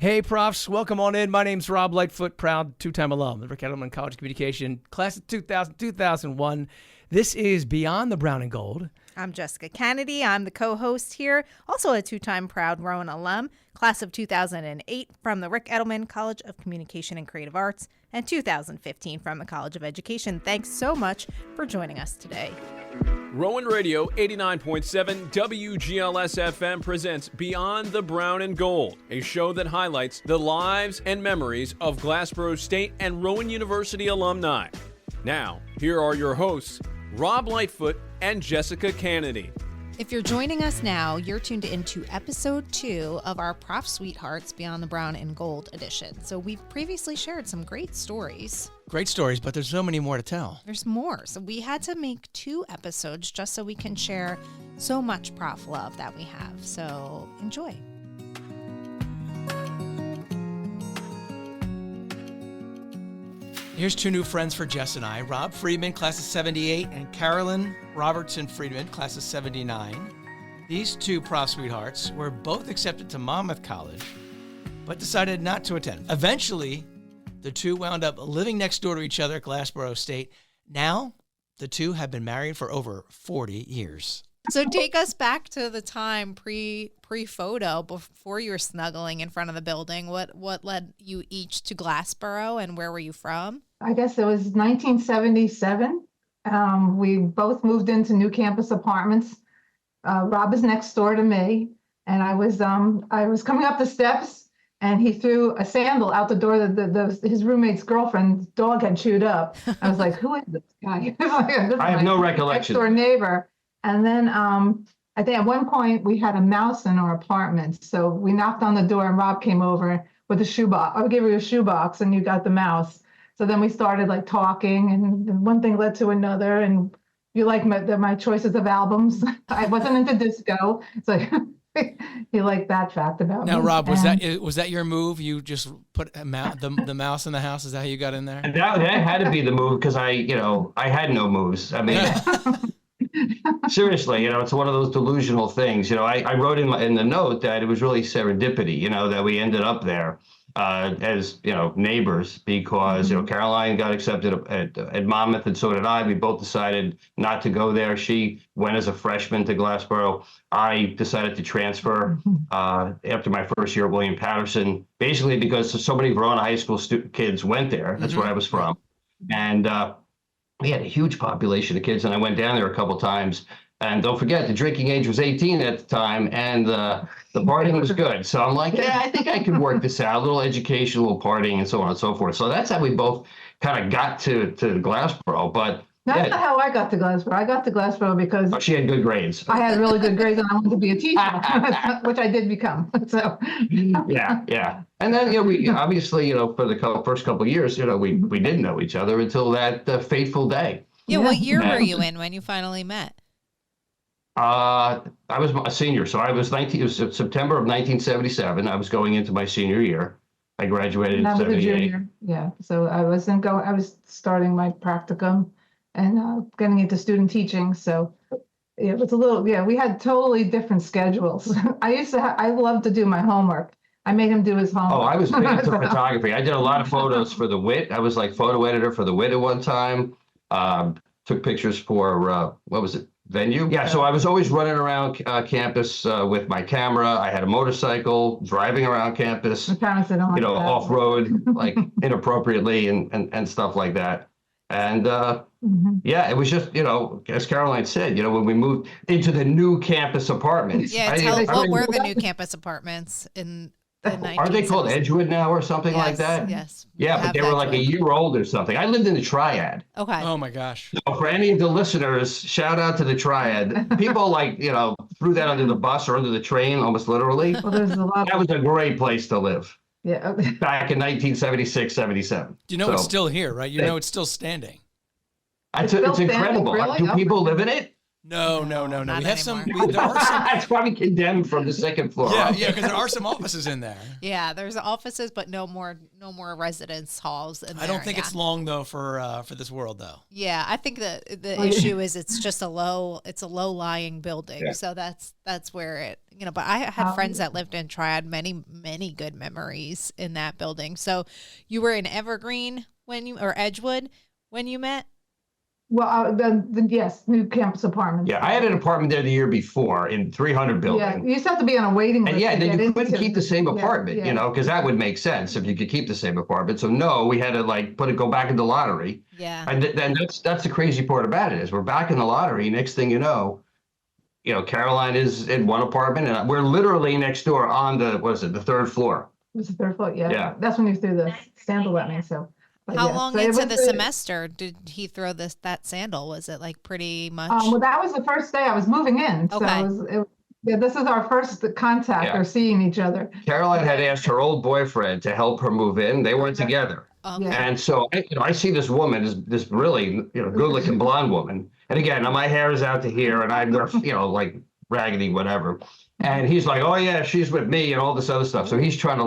Hey, Profs. Welcome on in. My name's Rob Lightfoot, proud two-time alum of Rick Edelman College of Communication, class of 2000-2001. This is Beyond the Brown and Gold. I'm Jessica Kennedy. I'm the co-host here, also a two-time proud Rowan alum, class of 2008 from the Rick Edelman College of Communication and Creative Arts, and 2015 from the College of Education. Thanks so much for joining us today. Rowan Radio 89.7 WGLS FM presents Beyond the Brown and Gold, a show that highlights the lives and memories of Glassboro State and Rowan University alumni. Now, here are your hosts, Rob Lightfoot and Jessica Kennedy. If you're joining us now, you're tuned into episode 2 of our Prof Sweethearts Beyond the Brown and Gold edition. So we've previously shared some great stories. Great stories, but there's so many more to tell. There's more. So we had to make 2 episodes just so we can share so much prof love that we have. So enjoy. Here's 2 new friends for Jess and I. Rob Friedman, class of 78, and Carolyn Robertson Friedman, class of 79. These 2 prof sweethearts were both accepted to Monmouth College, but decided not to attend. Eventually, the 2 wound up living next door to each other at Glassboro State. Now, the 2 have been married for over 40 years. So take us back to the time pre-photo, before you were snuggling in front of the building. What led you each to Glassboro, and where were you from? I guess it was 1977. We both moved into new campus apartments. Rob is next door to me, and I was coming up the steps, and he threw a sandal out the door that his roommate's girlfriend's dog had chewed up. I was like, "Who is this guy?" I have no recollection. Next door neighbor. And then I think at one point we had a mouse in our apartment, so we knocked on the door, and Rob came over with a shoebox. I gave you a shoebox, and you got the mouse. So then we started like talking, and one thing led to another, and you like my choices of albums. I wasn't into disco, so you like that fact about me. Now, Rob, was that your move? You just put the mouse in the house? Is that how you got in there? And that had to be the move, because I had no moves. I mean, seriously, it's one of those delusional things. I wrote in the note that it was really serendipity, that we ended up there as neighbors, because Caroline got accepted at Monmouth, and so did I. We both decided not to go there. She went as a freshman to Glassboro. I decided to transfer after my first year at William Patterson, basically because so many Verona High School kids went there. That's where I was from, and we had a huge population of kids, and I went down there a couple times. And don't forget, the drinking age was 18 at the time, and the partying was good. So I'm like, yeah, I think I could work this out, a little education, a little partying, and so on and so forth. So that's how we both kind of got to Glassboro. But that's not how I got to Glassboro. I got to Glassboro because she had good grades. I had really good grades, and I wanted to be a teacher, which I did become. So yeah. And then we obviously for the first couple of years we didn't know each other until that fateful day. Yeah. What year were you in when you finally met? I was a senior, so it was September of 1977. I was going into my senior year. I graduated in 78. A junior. Yeah, so I was starting my practicum and getting into student teaching. So it was we had totally different schedules. I loved to do my homework. I made him do his homework. Oh, I was big into photography. I did a lot of photos for the WIT. I was like photo editor for the WIT at one time. Took pictures for what was it? Venue. Yeah, so I was always running around campus with my camera. I had a motorcycle, driving around campus, off-road, like inappropriately and stuff like that. And yeah, it was just, as Caroline said, when we moved into the new campus apartments. Yeah, what were the new campus apartments in the 1970s? Are they called Edgewood now or something like that? Yes. Yeah, but they were like a year old or something. I lived in the Triad. Okay. Oh my gosh. So for any of the listeners, shout out to the Triad. People threw that under the bus or under the train, almost literally. Well, there's a lot. That was a great place to live. Yeah. Back in 1976, 77. You know it's still here, right? It's still standing. It's incredible. Really? Do people live in it? No. not We have some. anymore. There are some. It's probably condemned from the second floor. Yeah, because there are some offices in there. Yeah, there's offices, but no more residence halls. I don't think it's long though for this world though. Yeah, I think the issue is it's just a low lying building, Yeah. so that's where it But I had friends that lived in Triad, many good memories in that building. So you were in Evergreen or Edgewood when you met. Well, yes, new campus apartment. Yeah, I had an apartment there the year before in 300 building. Yeah, you used to have to be on a waiting list. And yeah, to then get you couldn't into- keep the same apartment, yeah. because that would make sense if you could keep the same apartment. So no, we had to go back in the lottery. Yeah. And then that's the crazy part about it is we're back in the lottery. Next thing you know, Caroline is in one apartment and we're literally next door on the third floor. It was the third floor, yeah. Yeah. That's when you threw the sandal at me, so. but How yeah, long so it into was the good. semester did he throw that sandal? Was it like pretty much? Well, that was the first day I was moving in, so Okay. this is our first contact Yeah. or seeing each other. Caroline had asked her old boyfriend to help her move in. They weren't together. Okay. Yeah. And so, I see this woman, this really, good-looking blonde woman. And again, my hair is out to here, and I'm, like raggedy, whatever. And he's like, "Oh yeah, she's with me," and all this other stuff. So he's trying to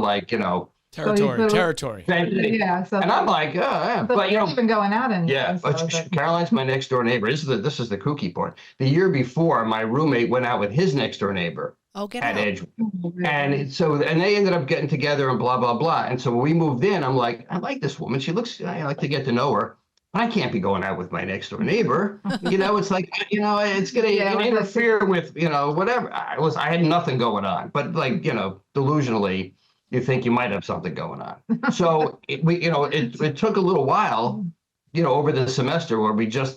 Territory. Yeah, so. And I'm like, "Oh yeah," but but we're not even going out anymore. yeah. so But it's like- Caroline's my next door neighbor. This is the kooky part. The year before, my roommate went out with his next door neighbor Oh, get at out. Edgewood. And they ended up getting together and blah, blah, blah. And so when we moved in, I'm like, I like this woman. I like to get to know her. But I can't be going out with my next door neighbor. It's like, it's going to interfere with, whatever. I had nothing going on. But delusionally, you think you might have something going on. So it took a little while, over the semester where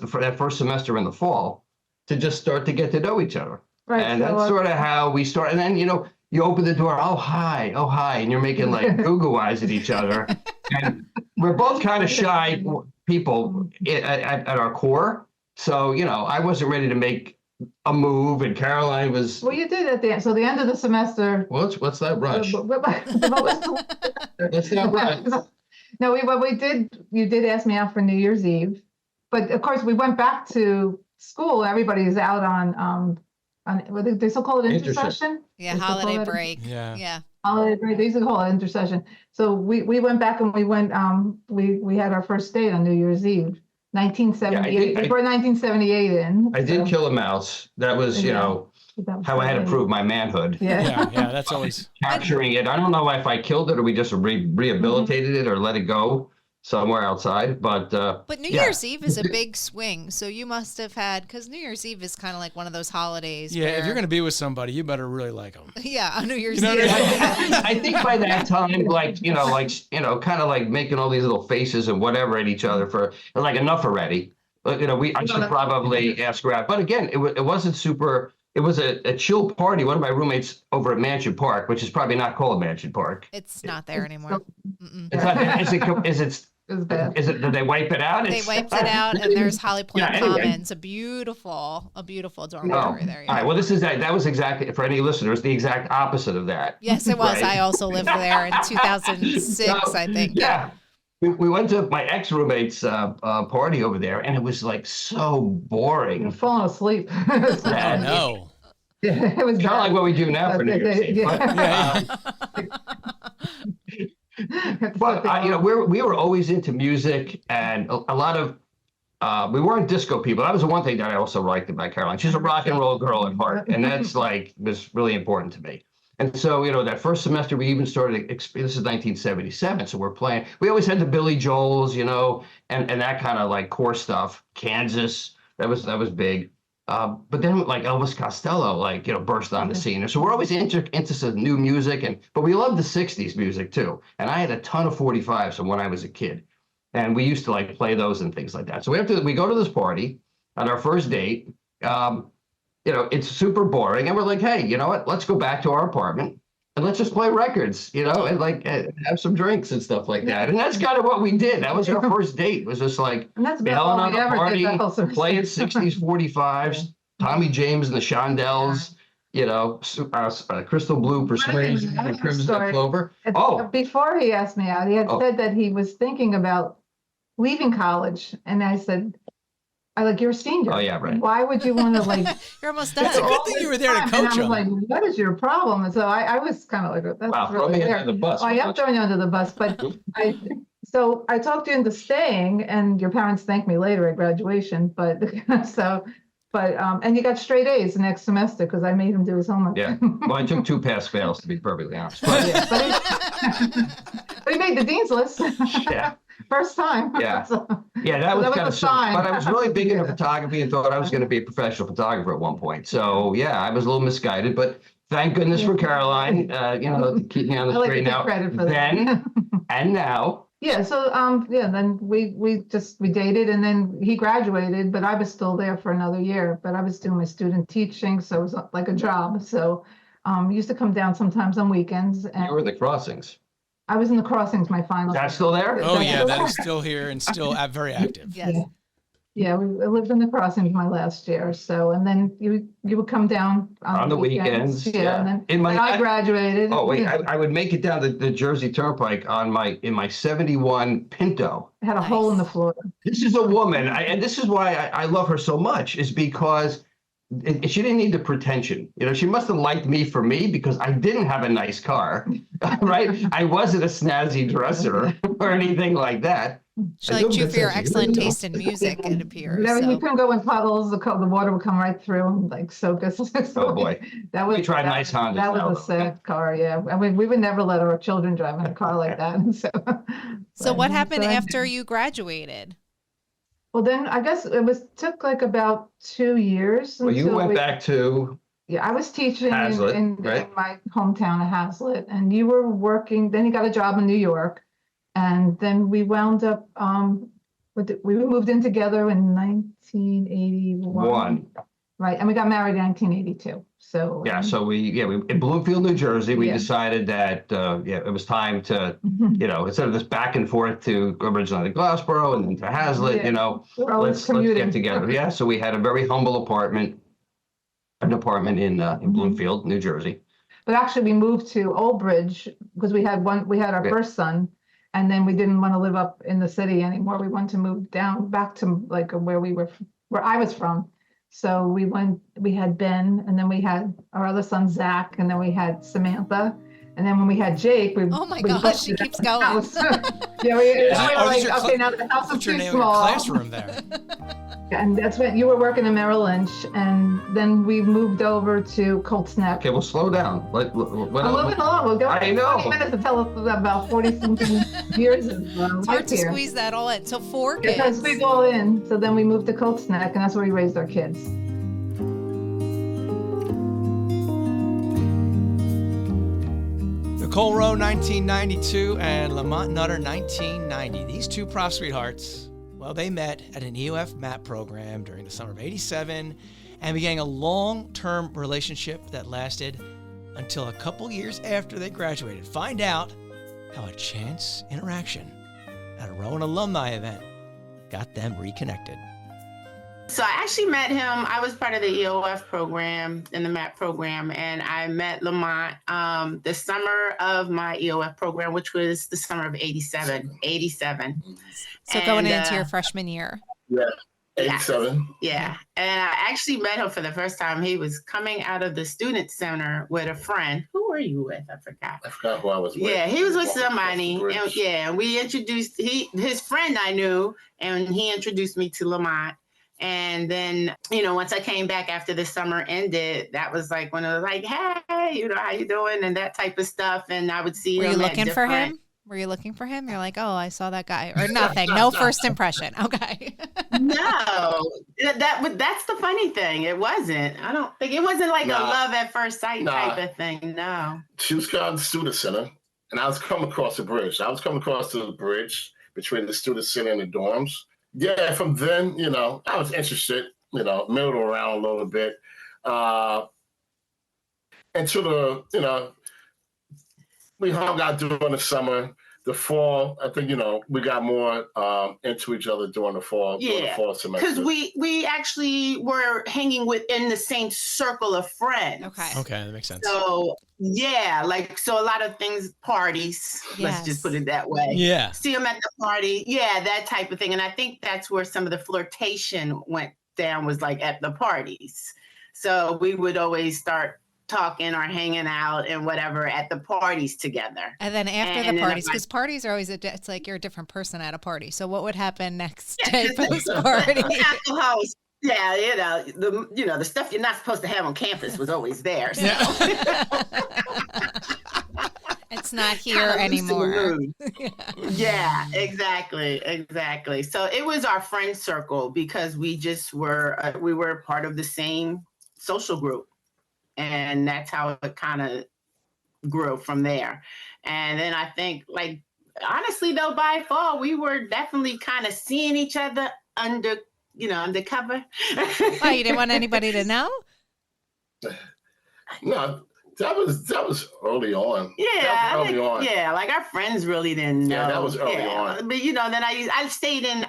for that first semester in the fall to just start to get to know each other. Right, And so, that's sort of how we start. And then, you open the door, oh, hi, and you're making like goo-goo eyes at each other. And we're both kind of shy people at our core. So, I wasn't ready to make a move, and Caroline was. Well, you did at the end. So the end of the semester. What's that rush? That's not right. No, you did ask me out for New Year's Eve. But of course, we went back to school. Everybody's out on what they still call it intercession? Yeah, They still call holiday it- break. Yeah. Holiday break. They used to call it intercession. So we went back and we went, we had our first date on New Year's Eve, 1978. I We brought 1978 in. I did so kill a mouse. That was, that was how I had to funny. prove my manhood. Yeah. Yeah. That's always. Capturing it. I don't know if I killed it or we just rehabilitated it or let it go somewhere outside. But But New yeah. Year's Eve is a big swing, so you must have had, because New Year's Eve is kind of like one of those holidays. Yeah. where, If you're gonna be with somebody, you better really like them. yeah, on New Year's You know what Eve. I mean? I think by that time, kind of like making all these little faces and whatever at each other for like enough already. I should probably ask her out. But again, it wasn't super. It was a chill party. One of my roommates over at Mansion Park, which is probably not called Mansion Park. It's not there anymore. Mm-mm. It's not. It was bad. Did they wipe it out? They wiped it out, and there's Holly Point Yeah, anyway. Commons, a beautiful dormitory Oh, there. all right. Well, that was exactly, for any listeners, the exact opposite of that. Yes, it was. Right. I also lived there in 2006, I think. Yeah. We went to my ex-roommate's party over there, and it was like so boring. You're falling asleep. Oh Yeah. no. It was Kind of like what we do now for New Year's Eve. Yeah. But we were always into music, and a lot of we weren't disco people. That was the one thing that I also liked about Caroline. She's a rock and roll girl at heart, and that's was really important to me. And so, that first semester we even started. This is 1977, so we're playing. We always had the Billy Joels, and that kind of like core stuff. Kansas, that was big. But then like Elvis Costello, burst on the scene. So we're always into some new music, but we love the 60s music too. And I had a ton of 45s from when I was a kid. And we used to like play those and things like that. So we go to this party on our first date. It's super boring. And we're like, hey, you know what? Let's go back to our apartment and let's just play records, and like have some drinks and stuff like that. And that's kind of what we did. That was our first date. It was just like And that's about Helen all on we the ever party, did. That whole sort of playing thing. 60s 45s, Tommy James and the Shondells, Crystal Blue Persuasion and Crimson Sorry. Clover. And Oh, Before he asked me out, he had Oh. said that he was thinking about leaving college. And I said, I like, you're a senior. Oh, yeah, right. Why would you want to like? You're almost done. It's a good thing you were there to And coach I was them. like, what is your problem? And so I was kind of like, that's Wow, throw really me weird. under the bus. I am throwing you under the bus, but so I talked you into staying, and your parents thanked me later at graduation. But and you got straight A's the next semester because I made him do his homework. Yeah. Well, I took 2 pass fails, to be perfectly honest. But, Yeah, but he made the dean's list. yeah. First time. Yeah. So- Yeah, that So was that was kind a of sign. But I was really big into Yeah. photography and thought I was going to be a professional photographer at one point. So yeah, I was a little misguided, but thank goodness for Caroline, to keep me on the I like to straight take now. credit for that. Then and now. Yeah, so then we dated, and then he graduated, but I was still there for another year. But I was doing my student teaching, so it was like a job. So used to come down sometimes on weekends, and You were the Crossings. I was in the Crossings my final. That's still there? Oh yeah, that is still here and still very active. Yes. Yeah, I lived in the Crossings my last year. So, and then you would come down On the weekends, Yeah, yeah. and then In my- when I graduated. Oh wait, I would make it down the Jersey Turnpike in my 71 Pinto. Had a hole in the floor. This is a woman, and this is why I love her so much, is because she didn't need the pretension. She must have liked me for me because I didn't have a nice car, right? I wasn't a snazzy dresser or anything like that. She liked you for your excellent taste in music, it appears. Whenever So. you couldn't go in puddles, the water would come right through and like soak us. Oh boy. That was We tried nice Hondas. That was a sad car, yeah. I mean, we would never let our children drive in a car like that. So what happened so after you graduated? Well, then I guess took like about 2 years. Well, you until went back to Yeah, I was teaching Hazlitt, in right? my hometown of Hazlitt, and you were working. Then you got a job in New York, and then we wound up. We moved in together in 1981. Right, and we got married in 1982. So yeah, so we in Bloomfield, New Jersey, we Yeah. decided that it was time to instead of this back and forth to originally Glassboro and then to Hazlitt, Yeah. we're always let's commuting. get together. Yeah, so we had a very humble apartment in Bloomfield, New Jersey. But actually, we moved to Old Bridge because we had our Yeah. first son, and then we didn't want to live up in the city anymore. We wanted to move down back to like where I was from. So we had Ben, and then we had our other son, Zach, and then we had Samantha. And then when we had Jake, Oh my gosh, she keeps going. house. we were like, okay, now the house is What's your too name in your small. classroom there? And that's when you were working in Merrill Lynch, and then we moved over to Colts Neck. Okay, well, slow down. I'm moving along. We'll go I know. 20 minutes to tell us about 40-something years of It's life hard to here. squeeze that all in. So 4 Because kids. we go all in. So then we moved to Colts Neck, and that's where we raised our kids. Nicole Rowe, 1992, and Lamont Nutter, 1990. These two prof sweethearts, well, they met at an EOF MAP program during the summer of '87 and began a long-term relationship that lasted until a couple years after they graduated. Find out how a chance interaction at a Rowan alumni event got them reconnected. So I actually met him. I was part of the EOF program in the MAP program, and I met Lamont the summer of my EOF program, which was the summer of 87. So going into your freshman year. Yeah, 87. Yeah. And I actually met him for the first time. He was coming out of the student center with a friend. Who were you with? I forgot. I forgot who I was with. Yeah, he was with Walking across somebody. the bridge. And, yeah, and we introduced his friend I knew, and he introduced me to Lamont. And then, once I came back after the summer ended, that was like when it was like, hey, how you doing? And that type of stuff. And I would see Were him you at looking for different- him? Were you looking for him? You're like, oh, I saw that guy. Or nothing. No first impression. Okay. No, that's the funny thing. It wasn't. I don't think it wasn't like a Nah. love at first sight Nah. type of thing. No. She was coming to the student center, and I was coming across the bridge. I was coming across the bridge between the student center and the dorms. Yeah, from then, I was interested, milled around a little bit. Until we hung out during the summer. the fall, I think, we got more into each other during the fall, semester. Because we actually were hanging within the same circle of friends. Okay, that makes sense. So so a lot of things, parties, let's just put it that way. Yeah. See them at the party. Yeah, that type of thing. And I think that's where some of the flirtation went down, was like at the parties. So we would always start talking or hanging out and whatever at the parties together. And then after the parties, because parties are always, it's like you're a different person at a party. So what would happen next day post-party? Alcohol, the stuff you're not supposed to have on campus was always there. So. It's not here anymore. Yeah, exactly. So it was our friend circle, because we just we were part of the same social group. And that's how it kind of grew from there. And then I think, like, honestly, though, by fall, we were definitely kind of seeing each other undercover. Oh, you didn't want anybody to know? No, that was early on. Yeah, yeah, like our friends really didn't know. Yeah, that was early on. But then I stayed in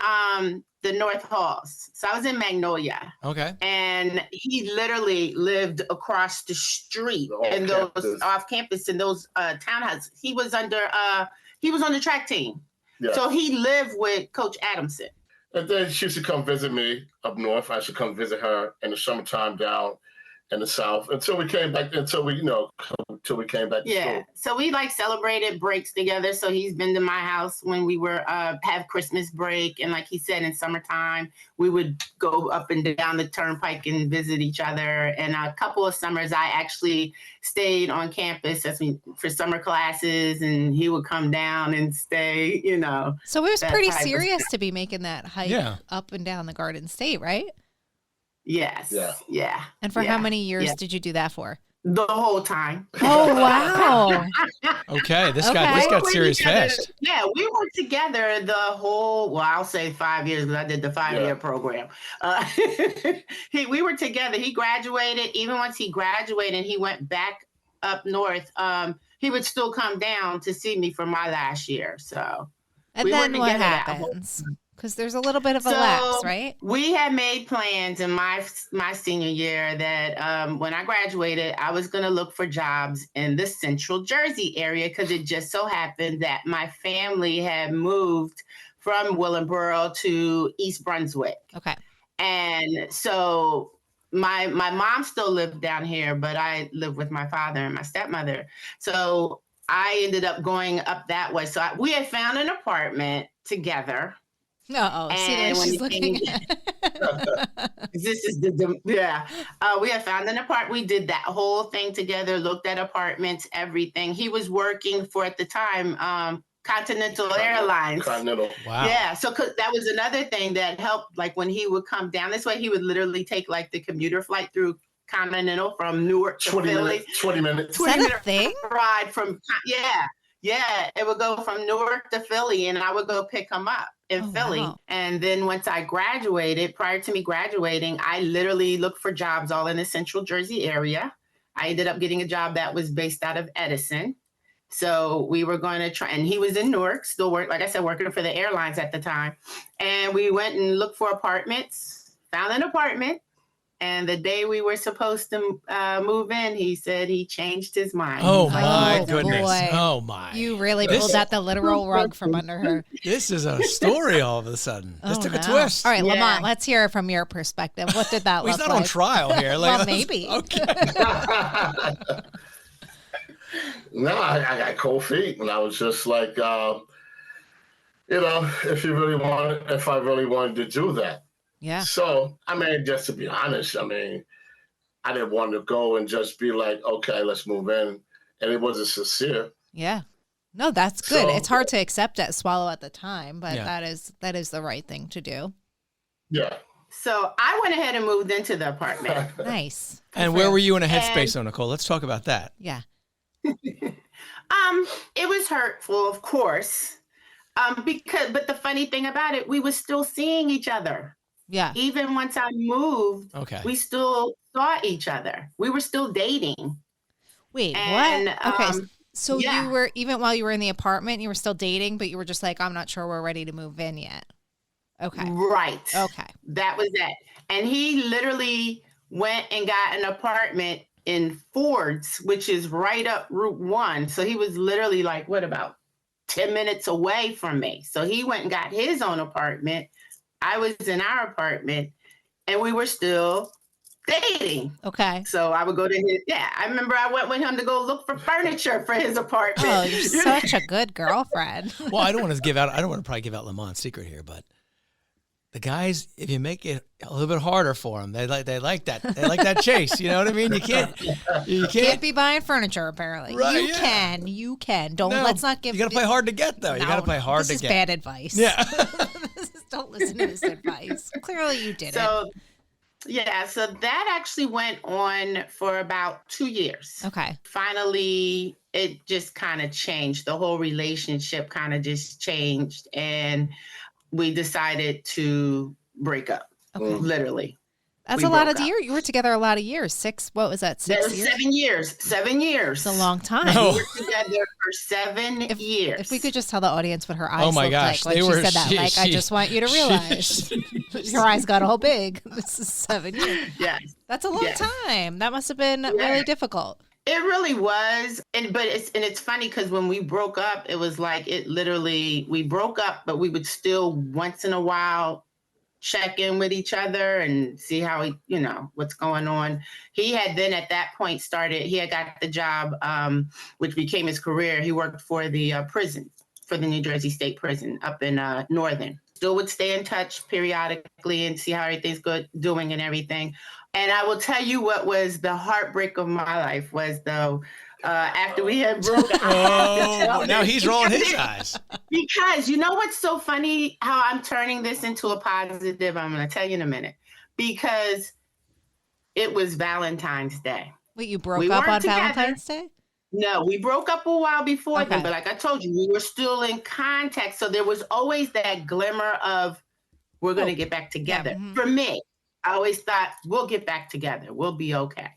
the North Halls. So I was in Magnolia. Okay. And he literally lived across the street in those off campus in those townhouses. He was on the track team. Yeah. So he lived with Coach Adamson. And then she used to come visit me up north. I should come visit her in the summertime down in the South until we came back to school. Yeah. So we celebrated breaks together. So he's been to my house when we were have Christmas break. And like he said, in summertime, we would go up and down the turnpike and visit each other. And a couple of summers, I actually stayed on campus for summer classes, and he would come down and stay, So it was pretty serious to be making that hike up and down the Garden State, right? Yes. Yeah. And for how many years did you do that for? The whole time. Oh, wow. Okay. This got serious fast. Yeah, we were together the whole, I'll say 5 years, because I did the 5-year program. We were together. He graduated. Even once he graduated, he went back up north. He would still come down to see me for my last year. So. And then what happens? Because there's a little bit of a lapse, right? We had made plans in my senior year that when I graduated, I was going to look for jobs in the Central Jersey area, because it just so happened that my family had moved from Willingboro to East Brunswick. Okay. And so my mom still lived down here, but I lived with my father and my stepmother. So I ended up going up that way. So we had found an apartment together. No, see there she's looking. This is we had found an apartment. We did that whole thing together, looked at apartments, everything. He was working for, at the time, Continental Airlines. Continental. Wow. Yeah, so that was another thing that helped. Like when he would come down this way, he would literally take the commuter flight through Continental from Newark to Philly. 20 minutes. Is that a thing? Ride from Yeah, it would go from Newark to Philly, and I would go pick him up in Philly. Wow. And then once I graduated, prior to me graduating, I literally looked for jobs all in the Central Jersey area. I ended up getting a job that was based out of Edison. So we were going to try, and he was in Newark, still working for the airlines at the time. And we went and looked for apartments, found an apartment. And the day we were supposed to move in, he said he changed his mind. Oh, my goodness. Boy. Oh, my. You really pulled out the literal rug from under her. This is a story all of a sudden. This took a twist. All right, Lamont, let's hear it from your perspective. What did that look like? He's not on trial here. Well, maybe. Okay. No, I got cold feet, and I was just like, if I really wanted to do that. Yeah. So, just to be honest, I didn't want to go and just be like, okay, let's move in. And it wasn't sincere. Yeah. No, that's good. So, it's hard to swallow at the time, but Yeah. that is the right thing to do. Yeah. So I went ahead and moved into the apartment. Nice. And where were you in a headspace, though, Nicole? Let's talk about that. Yeah. It was hurtful, of course. But the funny thing about it, we were still seeing each other. Yeah. Even once I moved, we still saw each other. We were still dating. Wait, And, what? Okay. So Yeah. you were, even while you were in the apartment, you were still dating, but you were just like, I'm not sure we're ready to move in yet. Okay. Right. Okay. That was that. And he literally went and got an apartment in Ford's, which is right up Route 1. So he was literally like, what, about 10 minutes away from me. So he went and got his own apartment. I was in our apartment, and we were still dating. Okay. So I would go to his, I remember I went with him to go look for furniture for his apartment. Oh, you're such a good girlfriend. Well, I don't want to probably give out Lamont's secret here, but the guys, if you make it a little bit harder for them, they like that chase. You know what I mean? You can't be buying furniture, apparently. Right, You can. Let's not give. You got to play hard to get, though. You got to play hard to get. This is bad advice. Yeah. Don't listen to this advice. Clearly you did it. So that actually went on for about 2 years. Okay. Finally, it just kind of changed. The whole relationship kind of just changed, and we decided to break up. Okay. Literally. That's a lot of years. You were together a lot of years. 6, what was that, 6 years? 7 years. 7 years. It's a long time. No. We were together for 7 years. If we could just tell the audience what her eyes Oh my looked gosh, like they when were- she said that. I just want you to realize your eyes got all big. This is 7 years. Yes. That's a long Yes. time. That must have been really difficult. It really was. And it's funny because when we broke up, it was like we broke up, but we would still once in a while check in with each other and see how what's going on. He had then at that point he had got the job, which became his career. He worked for the prison, for the New Jersey State Prison up in Northern. Still would stay in touch periodically and see how everything's doing and everything. And I will tell you what was the heartbreak of my life was, though, after we had broken up. Oh, now he's rolling his eyes. Because you know what's so funny, how I'm turning this into a positive? I'm going to tell you in a minute. Because it was Valentine's Day. Wait, you broke up on Valentine's Day? No, we broke up a while before Okay. then, but like I told you, we were still in contact. So there was always that glimmer of we're going to get back together. mhm. For me, I always thought we'll get back together. We'll be okay.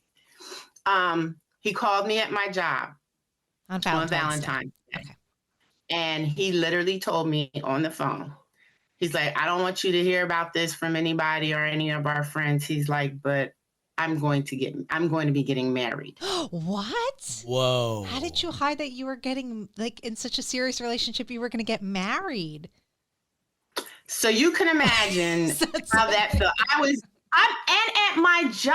He called me at my job On on Valentine's Day. Valentine's Day. Okay. And he literally told me on the phone, he's like, I don't want you to hear about this from anybody or any of our friends. He's like, but I'm going to be getting married. What? Whoa. How did you hide that you were getting, like, in such a serious relationship, you were going to get married? So you can imagine That's how that felt. And at my job,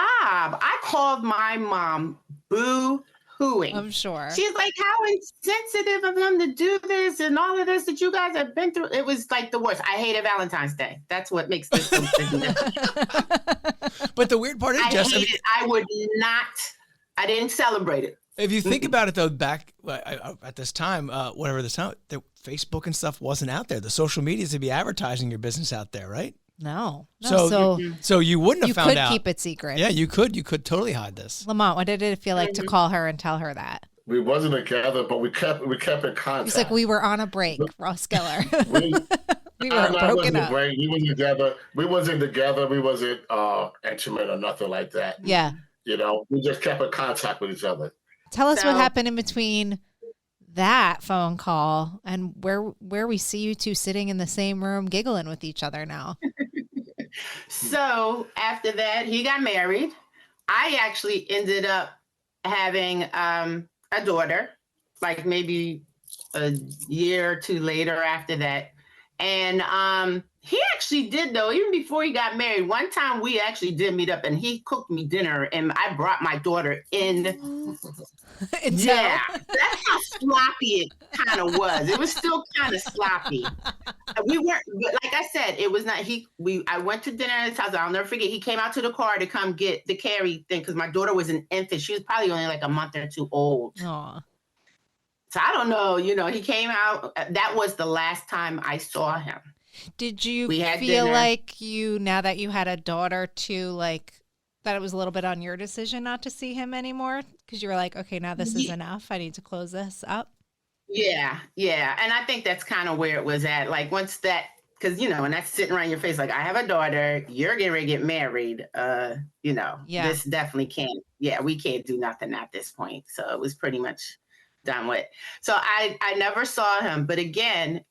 I called my mom boo-hooing. I'm sure. She's like, how insensitive of him to do this and all of this that you guys have been through. It was like the worst. I hated Valentine's Day. That's what makes this so But the weird part is, Jess, I didn't celebrate it. if you think about it, though, back at this time, the Facebook and stuff wasn't out there. The social medias to be advertising your business out there, right? No. So you wouldn't have you found could out. keep it secret. Yeah, you could. You could totally hide this. Lamont, what did it feel like to call her and tell her that? We wasn't together, but we kept in contact. He's like, we were on a break, Ross Geller. We we were broken up. We wasn't together. We wasn't intimate or nothing like that. Yeah. We just kept in contact with each other. Tell us what happened in between that phone call and where we see you two sitting in the same room giggling with each other now. So after that, he got married. I actually ended up having a daughter, like maybe a year or two later after that. And he actually did, though, even before he got married. One time we actually did meet up and he cooked me dinner and I brought my daughter in. Yeah, that's how sloppy it kind of was. It was still kind of sloppy. We weren't, but like I said, it was not, I went to dinner at his house. I'll never forget. He came out to the car to come get the carry thing because my daughter was an infant. She was probably only like a month or two old. Aw. So I don't know, he came out. That was the last time I saw him. Did you We had feel dinner. like now that you had a daughter too, like that it was a little bit on your decision not to see him anymore? Because you were like, okay, now this is enough. I need to close this up. Yeah. And I think that's kind of where it was at. Like once that, because, and that's sitting around your face, like I have a daughter, you're getting ready to get married. This definitely can't, we can't do nothing at this point. So it was pretty much done with. So I never saw him. But again,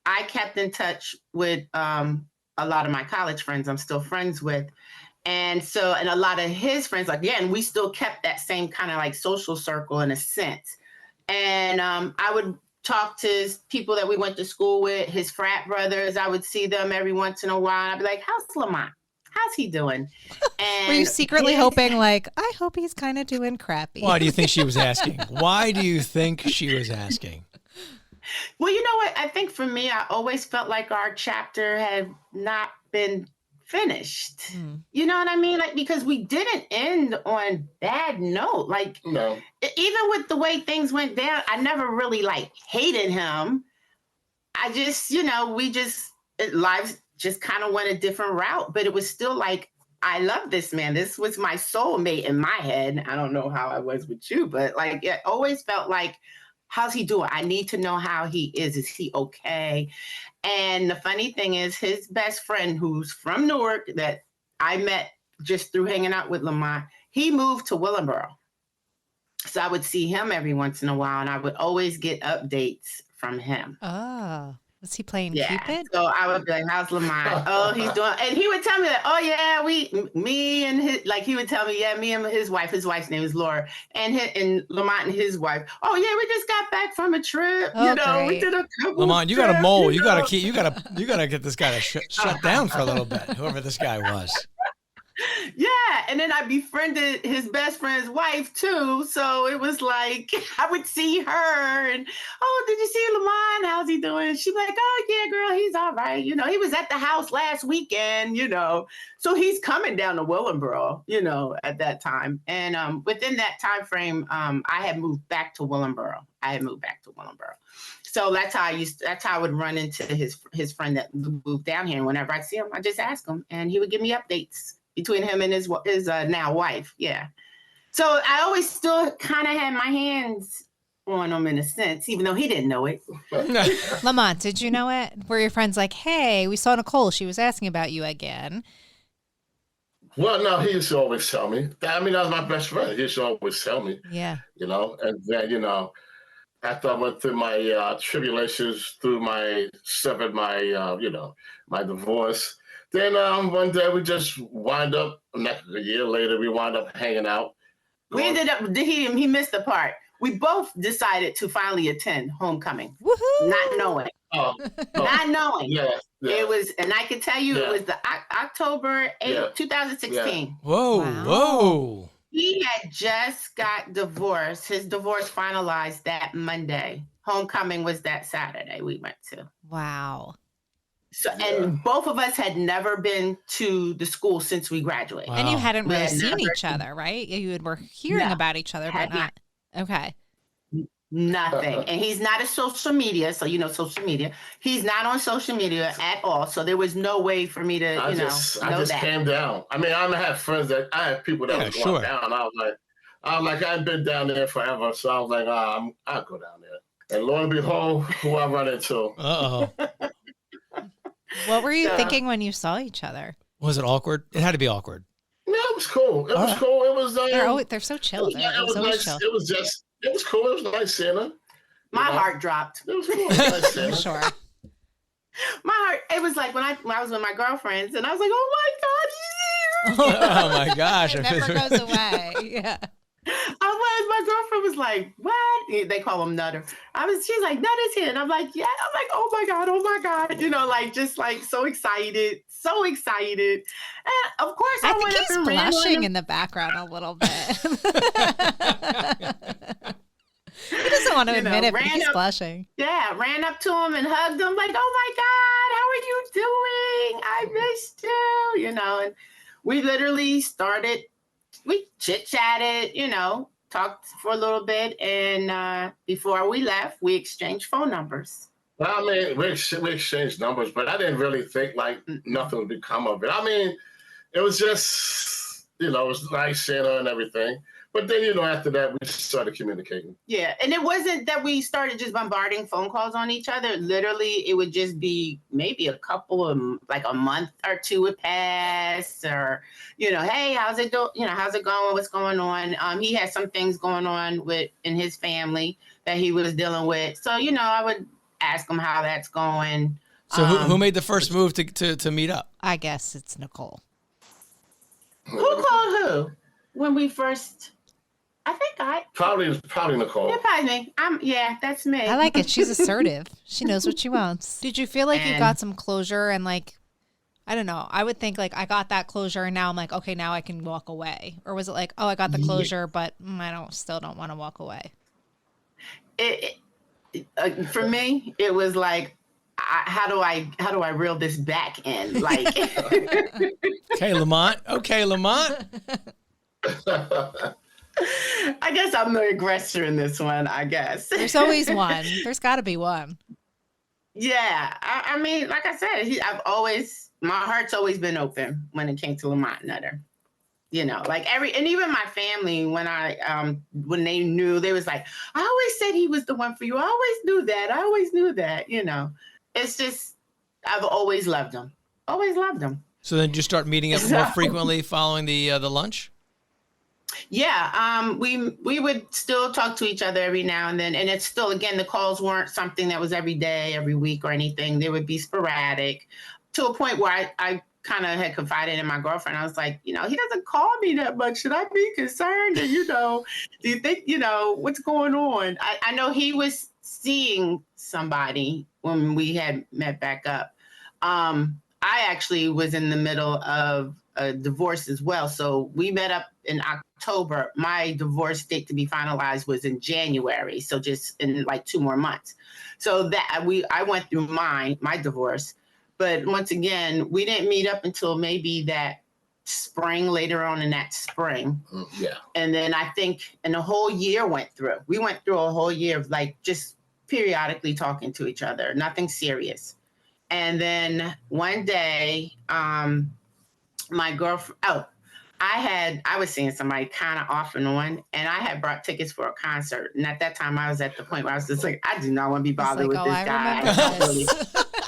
I kept in touch with a lot of my college friends I'm still friends with. And a lot of his friends, again, we still kept that same kind of like social circle in a sense. And I would talk to people that we went to school with, his frat brothers. I would see them every once in a while. I'd be like, how's Lamont? How's he doing? And were you secretly hoping, like, I hope he's kind of doing crappy? Why do you think she was asking? Why do you think she was asking? Well, you know what? I think for me, I always felt like our chapter had not been finished. You know what I mean? Like, because we didn't end on bad note. Like, No. Even with the way things went down, I never really like hated him. I just, lives just kind of went a different route, but it was still like, I love this man. This was my soulmate in my head. I don't know how I was with you, but like, it always felt like, how's he doing? I need to know how he is. Is he okay? And the funny thing is, his best friend, who's from Newark, that I met just through hanging out with Lamont, he moved to Willingboro. So I would see him every once in a while, and I would always get updates from him. Oh, was he playing Yeah. Cupid? So I would be like, how's Lamont? Oh, he's doing, and he would tell me that, oh yeah, me and his, like he would tell me, yeah, me and his wife's name is Laura, and Lamont and his wife. Oh yeah, we just got back from a trip. Oh, We great. did a couple. Lamont, you got a trips, mole. you You got to know. keep. You got to get this guy to shut down for a little bit. Whoever this guy was. Yeah, and then I befriended his best friend's wife too. So it was like I would see her and, oh, did you see Lamont? How's he doing? She'd be like, oh yeah, girl, he's all right. He was at the house last weekend, So he's coming down to Willingboro, at that time. And within that time frame, I had moved back to Willingboro. So that's how I would run into his friend that moved down here. And whenever I see him, I just ask him, and he would give me updates between him and his now wife. Yeah. So I always still kind of had my hands on him in a sense, even though he didn't know it. Lamont, did you know it? Were your friends like, hey, we saw Nicole. She was asking about you again. Well, no, he used to always tell me. That was my best friend. He used to always tell me. Yeah. And then, after I went through my tribulations, through my divorce, then one day we just wind up, a year later, we wound up hanging out. We ended up, he missed the part. We both decided to finally attend homecoming. Woohoo! Not knowing. Not knowing. Yeah. It was, and I can tell you, it was the October 8th, 2016. Whoa, Wow. whoa. He had just got divorced. His divorce finalized that Monday. Homecoming was that Saturday we went to. Wow. So, and both of us had never been to the school since we graduated. Wow. And you hadn't We really had seen never- each other, right? You were hearing No, about each other, but had not. Okay. Nothing. And he's not a social media. So, social media. He's not on social media at all. So there was no way for me to, I know just that. came down. I have friends I have people that was going down. I was like, I've been down there forever. So I was like, I'll go down there. And lo and behold, who I run into. Uh-oh. What were you Yeah. thinking when you saw each other? Was it awkward? It had to be awkward. Yeah, it was cool. It was right. cool. It was They're so chill. it was always nice. chill. It was cool. It was nice seeing her. My heart dropped. It was cool. It was nice seeing I'm her. sure. My heart, it was like when I was with my girlfriends and I was like, oh my God, he's here. Oh my gosh. It never goes away. Yeah. My girlfriend was like, what? They call him Nutter. She's like, Nutter's here. And I'm like, yeah. I'm like, oh my God. Just like so excited. And of course, I I think went up he's and ran on blushing him. in the background a little bit. He doesn't want to admit it, but he's blushing. Yeah, ran up to him and hugged him like, oh my God, how are you doing? I missed you, and we literally we chit-chatted, talked for a little bit. And before we left, we exchanged phone numbers. We exchanged numbers, but I didn't really think like nothing would become of it. It was just, it was nice seeing her and everything. But then, you know, after that, we started communicating. Yeah. And it wasn't that we started just bombarding phone calls on each other. Literally, it would just be maybe a couple of, like a month or two would pass, or, you know, hey, how's it going? You know, how's it going? What's going on? He had some things going on in his family that he was dealing with. So, you know, I would ask him how that's going. So who made the first move to meet up? I guess it's Nicole. Who called who? When we first... I think probably Nicole. Yeah, probably me. That's me. I like it. She's assertive. She knows what she wants. Did you feel like you got some closure and like, I don't know, I would think like I got that closure and now I'm like, okay, now I can walk away? Or was it like, oh, I got the closure, but I still don't want to walk away? For me, it was like, how do I reel this back in? Like, Okay, Lamont. I guess I'm the aggressor in this one, I guess. There's always one. There's got to be one. Yeah. I mean, like I said, my heart's always been open when it came to Lamont Nutter. You know, like and even my family, when they knew, they was like, I always said he was the one for you. I always knew that, you know. It's just, I've always loved him. Always loved him. So then did you start meeting up more frequently following the lunch? Yeah, we would still talk to each other every now and then. And it's still, again, the calls weren't something that was every day, every week or anything. They would be sporadic to a point where I kind of had confided in my girlfriend. I was like, you know, he doesn't call me that much. Should I be concerned? And, you know, do you think, you know, what's going on? I know he was seeing somebody when we had met back up. I actually was in the middle of a divorce as well. So we met up in October. My divorce date to be finalized was in January. So just in like 2 more months. So that I went through my divorce. But once again, we didn't meet up until maybe that spring, later on in that spring. Yeah. And then I think, and the whole year went through. We went through a whole year of like just periodically talking to each other, nothing serious. And then one day, my girlfriend, I was seeing somebody kind of off and on, and I had brought tickets for a concert. And at that time, I was at the point where I was just like, I do not want to be bothered with this guy.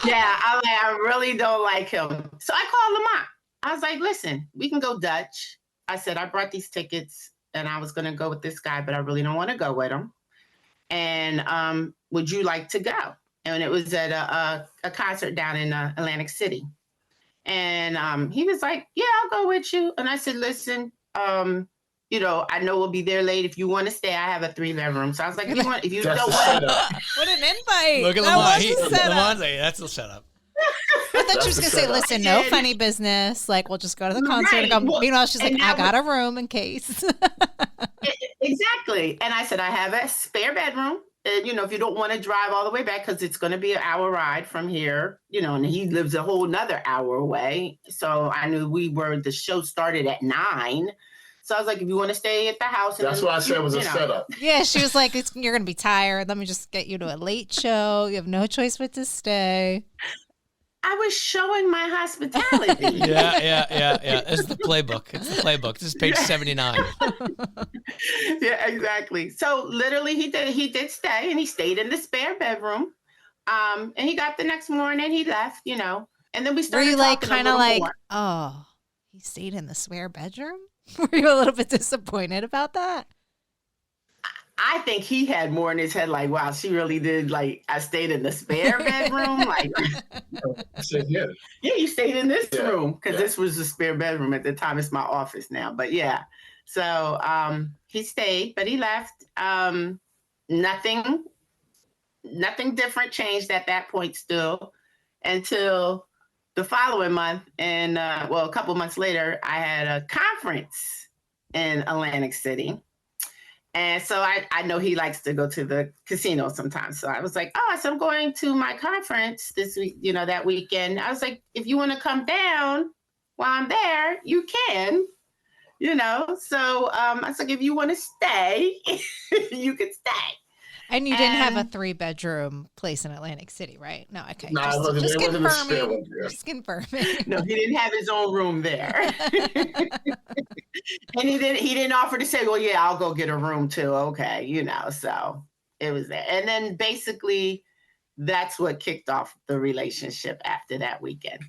I really don't like him. So I called Lamont. I was like, listen, we can go Dutch. I said, I brought these tickets, and I was going to go with this guy, but I really don't want to go with him. And would you like to go? And it was at a concert down in Atlantic City. And he was like, yeah, I'll go with you. And I said, listen, you know, I know we'll be there late. If you want to stay, I have a 3-bedroom. So I was like, if you don't want to. What an invite. Look at Lamont. Lamont's like, that's the setup. I thought she was going to say, listen, no funny business. Like, we'll just go to the concert and go. Well, meanwhile, she's like, I got a room in case. Exactly. And I said, I have a spare bedroom. And, you know, if you don't want to drive all the way back, because it's going to be an hour ride from here, you know, and he lives a whole nother hour away. So I knew the show started at 9. So I was like, if you want to stay at the house. That's what I said was a setup. Yeah, she was like, you're going to be tired. Let me just get you to a late show. You have no choice but to stay. I was showing my hospitality. Yeah. It's the playbook. This is page 79. Yeah, exactly. So literally he did stay, and he stayed in the spare bedroom. And he got the next morning, he left, you know. And then we started talking. Were you like kind of like, oh, he stayed in the spare bedroom? Were you a little bit disappointed about that? I think he had more in his head, like, wow, she really did, like, I stayed in the spare bedroom. Like, I said, yeah. Yeah, you stayed in this room, because this was the spare bedroom at the time. It's my office now, but yeah. So he stayed, but he left. Nothing different changed at that point still until the following month. And a couple months later, I had a conference in Atlantic City. And so I know he likes to go to the casino sometimes. So I was like, so I'm going to my conference this week, you know, that weekend. I was like, if you want to come down while I'm there, you can, you know. So I was like, if you want to stay, you can stay. And you didn't have a 3-bedroom place in Atlantic City, right? No, okay. No, Just it wasn't a spare confirming. one. Yeah. Just confirming. No, he didn't have his own room there. And he didn't offer to say, well, yeah, I'll go get a room too. Okay, so it was there. And then basically that's what kicked off the relationship after that weekend.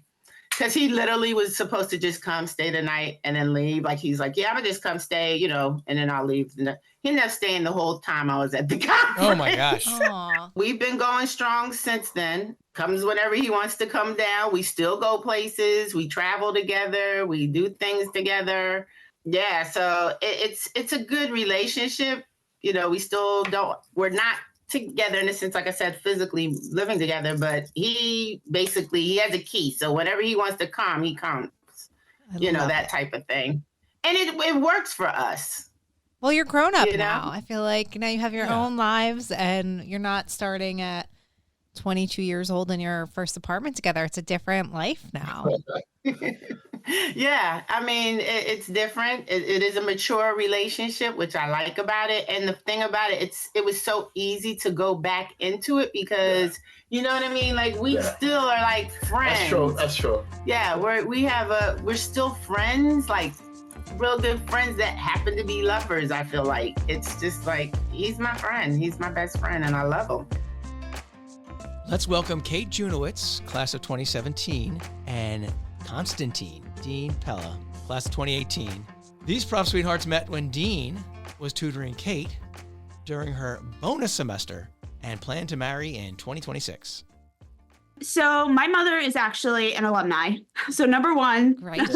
Because he literally was supposed to just come stay the night and then leave. Like, he's like, yeah, I'm gonna just come stay, and then I'll leave. He ended up staying the whole time I was at the conference. Oh my gosh. Aw. We've been going strong since then. Comes whenever he wants to come down. We still go places. We travel together. We do things together. Yeah, so it's a good relationship. We're not together in a sense, like I said, physically living together, but he has a key. So whenever he wants to come, he comes, that type of thing. And it works for us. Well, you're grown up now. I feel like now you have your own lives and you're not starting at 22 years old in your first apartment together. It's a different life now. Yeah, I mean, it's different. It is a mature relationship, which I like about it. And the thing about it, it was so easy to go back into it because, you know what I mean? Like, we still are like friends. That's true. Yeah, we're still friends, like real good friends that happen to be lovers, I feel like. It's just like, he's my friend. He's my best friend, and I love him. Let's welcome Kate Juniewicz, class of 2017, and Constantine, Dean Pella, class of 2018. These prof sweethearts met when Dean was tutoring Kate during her bonus semester and planned to marry in 2026. So my mother is actually an alumni. So number one, Right.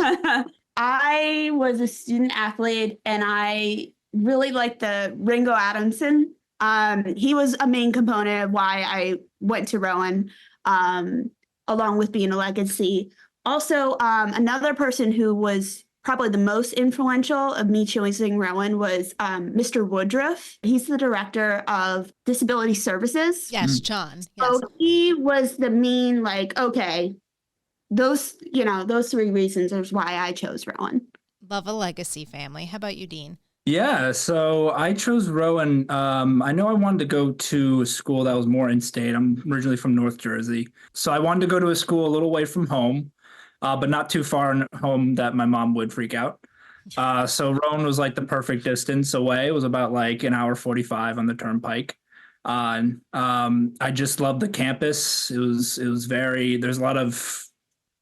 I was a student athlete and I really liked the Ringo Adamson. He was a main component of why I went to Rowan, along with being a legacy. Also, another person who was probably the most influential of me choosing Rowan was Mr. Woodruff. He's the director of disability services. Yes, John. Yes. So he was the main, okay, those 3 reasons is why I chose Rowan. Love a legacy family. How about you, Dean? Yeah, so I chose Rowan. I know I wanted to go to a school that was more in-state. I'm originally from North Jersey. So I wanted to go to a school a little away from home, but not too far home that my mom would freak out. So Rowan was like the perfect distance away. It was about like an hour 45 on the turnpike. I just loved the campus. It was there's a lot of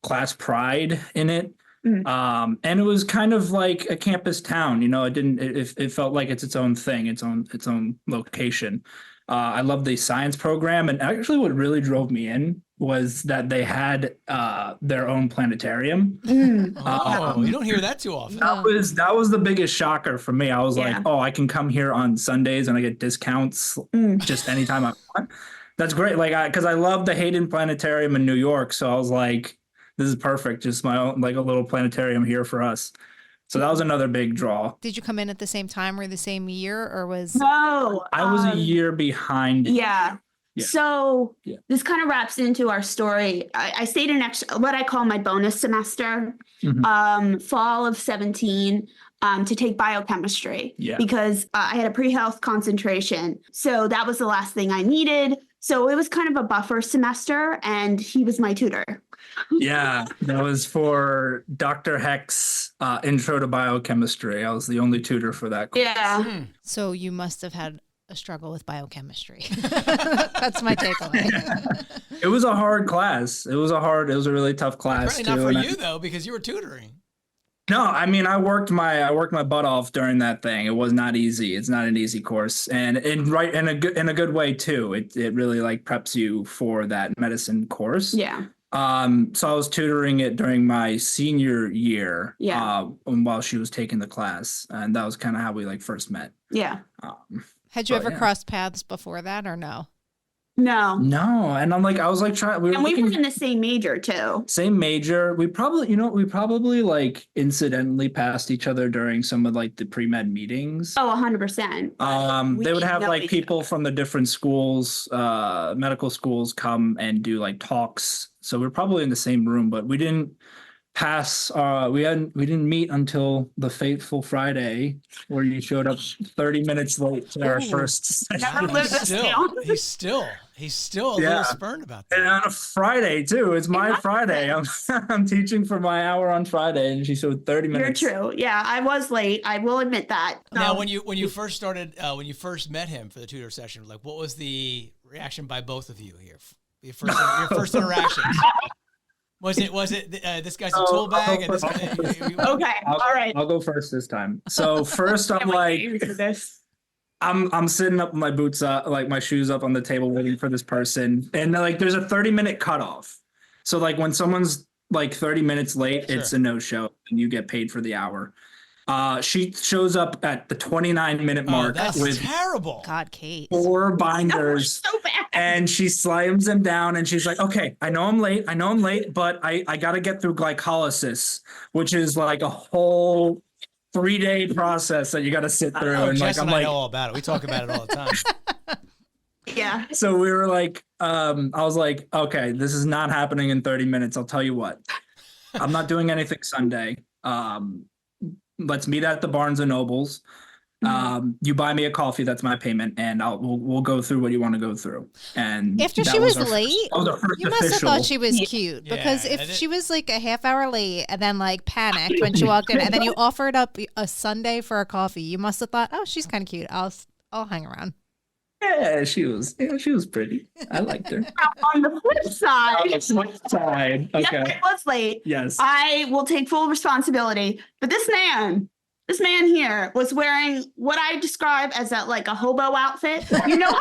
class pride in it. And it was kind of like a campus town, it felt like it's its own thing, its own location. I love the science program. And actually what really drove me in was that they had their own planetarium. You don't hear that too often. That was the biggest shocker for me. I was like, I can come here on Sundays and I get discounts just anytime I want. That's great. Because I love the Hayden Planetarium in New York. So I was like, this is perfect. Just my own, a little planetarium here for us. So that was another big draw. Did you come in at the same time or the same year, or was? No, I was a year behind. Yeah. So this kind of wraps into our story. I stayed in what I call my bonus semester, fall of 17, to take biochemistry because I had a pre-health concentration. So that was the last thing I needed. So it was kind of a buffer semester, and he was my tutor. Yeah, that was for Dr. Heck's Intro to Biochemistry. I was the only tutor for that course. Yeah. So you must have had a struggle with biochemistry. That's my takeaway. It was a hard class. It was a really tough class. Probably not for you though, because you were tutoring. No, I mean, I worked my butt off during that thing. It was not easy. It's not an easy course, and in a good way too. It really preps you for that medicine course. Yeah. So I was tutoring it during my senior year. Yeah. While she was taking the class, and that was kind of how we first met. Yeah. Had you ever crossed paths before that, or no? No. And I'm I was trying. We were in the same major too. Same major. We probably, incidentally passed each other during some of the pre-med meetings. Oh, 100%. They would have people from the different schools, medical schools, come and do talks. So we're probably in the same room, but we didn't pass. We didn't meet until the fateful Friday, where you showed up 30 minutes late to our first Never session. lived this down. He's still a little spurned about that. And on a Friday too. It's my Friday. I'm teaching for my hour on Friday, and she showed 30 minutes. You're true. Yeah, I was late. I will admit that. Now, when you first started, when you first met him for the tutor session, like, what was the reaction by both of you here? Your first interactions. Was it this guy's a tool bag? And this guy, Okay, all right. I'll go first this time. So first, I'm like, I'm sitting up with my boots up, like my shoes up on the table, waiting for this person, and like there's a 30-minute cutoff. So like when someone's like 30 minutes late, it's a no-show, and you get paid for the hour. She shows up at the 29-minute mark with terrible. God, Kate. 4 binders, So bad. and she slams them down, and she's like, "Okay, I know I'm late, but I got to get through glycolysis, which is like a whole 3-day process that you got to sit through." Oh, And Jess like, I'm and I like, know all about it. We talk about it all the time. Yeah. so we were like, I was like, "Okay, this is not happening in 30 minutes. I'll tell you what, I'm not doing anything Sunday. Let's meet at the Barnes and Nobles. You buy me a coffee, that's my payment, and we'll go through what you want to go through." And After that she was our late, first you must have official. thought she was cute, because if she was like a half hour late and then like panicked when she walked in, and then you offered up a Sunday for a coffee, you must have thought, "Oh, she's kind of cute. I'll hang around." Yeah, she was pretty. I liked her. On the flip side, Okay. yeah, I was late. Yes. I will take full responsibility. But this man here was wearing what I describe as a hobo outfit. You know?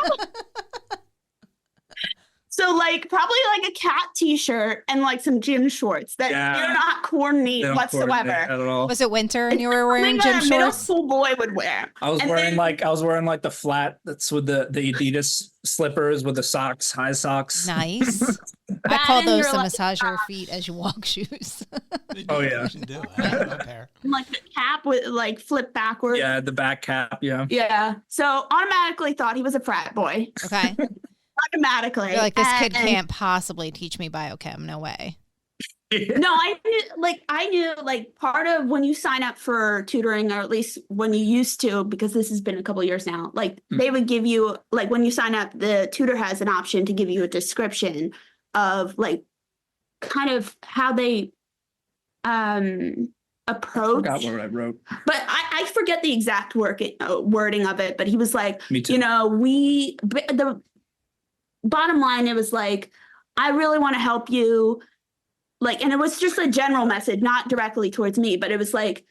So like probably like a cat t-shirt and like some gym shorts that do not coordinate whatsoever. At all. Was it winter and you were wearing Something gym that a middle shorts? school boy would wear. I was wearing like the flat that's with the Adidas slippers with the socks, high socks. Nice. I call those to massage your feet as you walk shoes. Oh yeah. You should do it. I have a pair. Like the cap with like flip backwards. Yeah, the back cap. Yeah. Yeah. So automatically thought he was a frat boy. Okay. Automatically. You're like, this kid can't possibly teach me biochem. No way. No, I knew part of when you sign up for tutoring, or at least when you used to, because this has been a couple of years now, like they would give you, like when you sign up, the tutor has an option to give you a description of like kind of how they approach. I forgot what I wrote. But I forget the exact wording of it, but he was like, Me too. you know, the bottom line, it was like, I really want to help you. Like, and it was just a general message, not directly towards me, but it was like,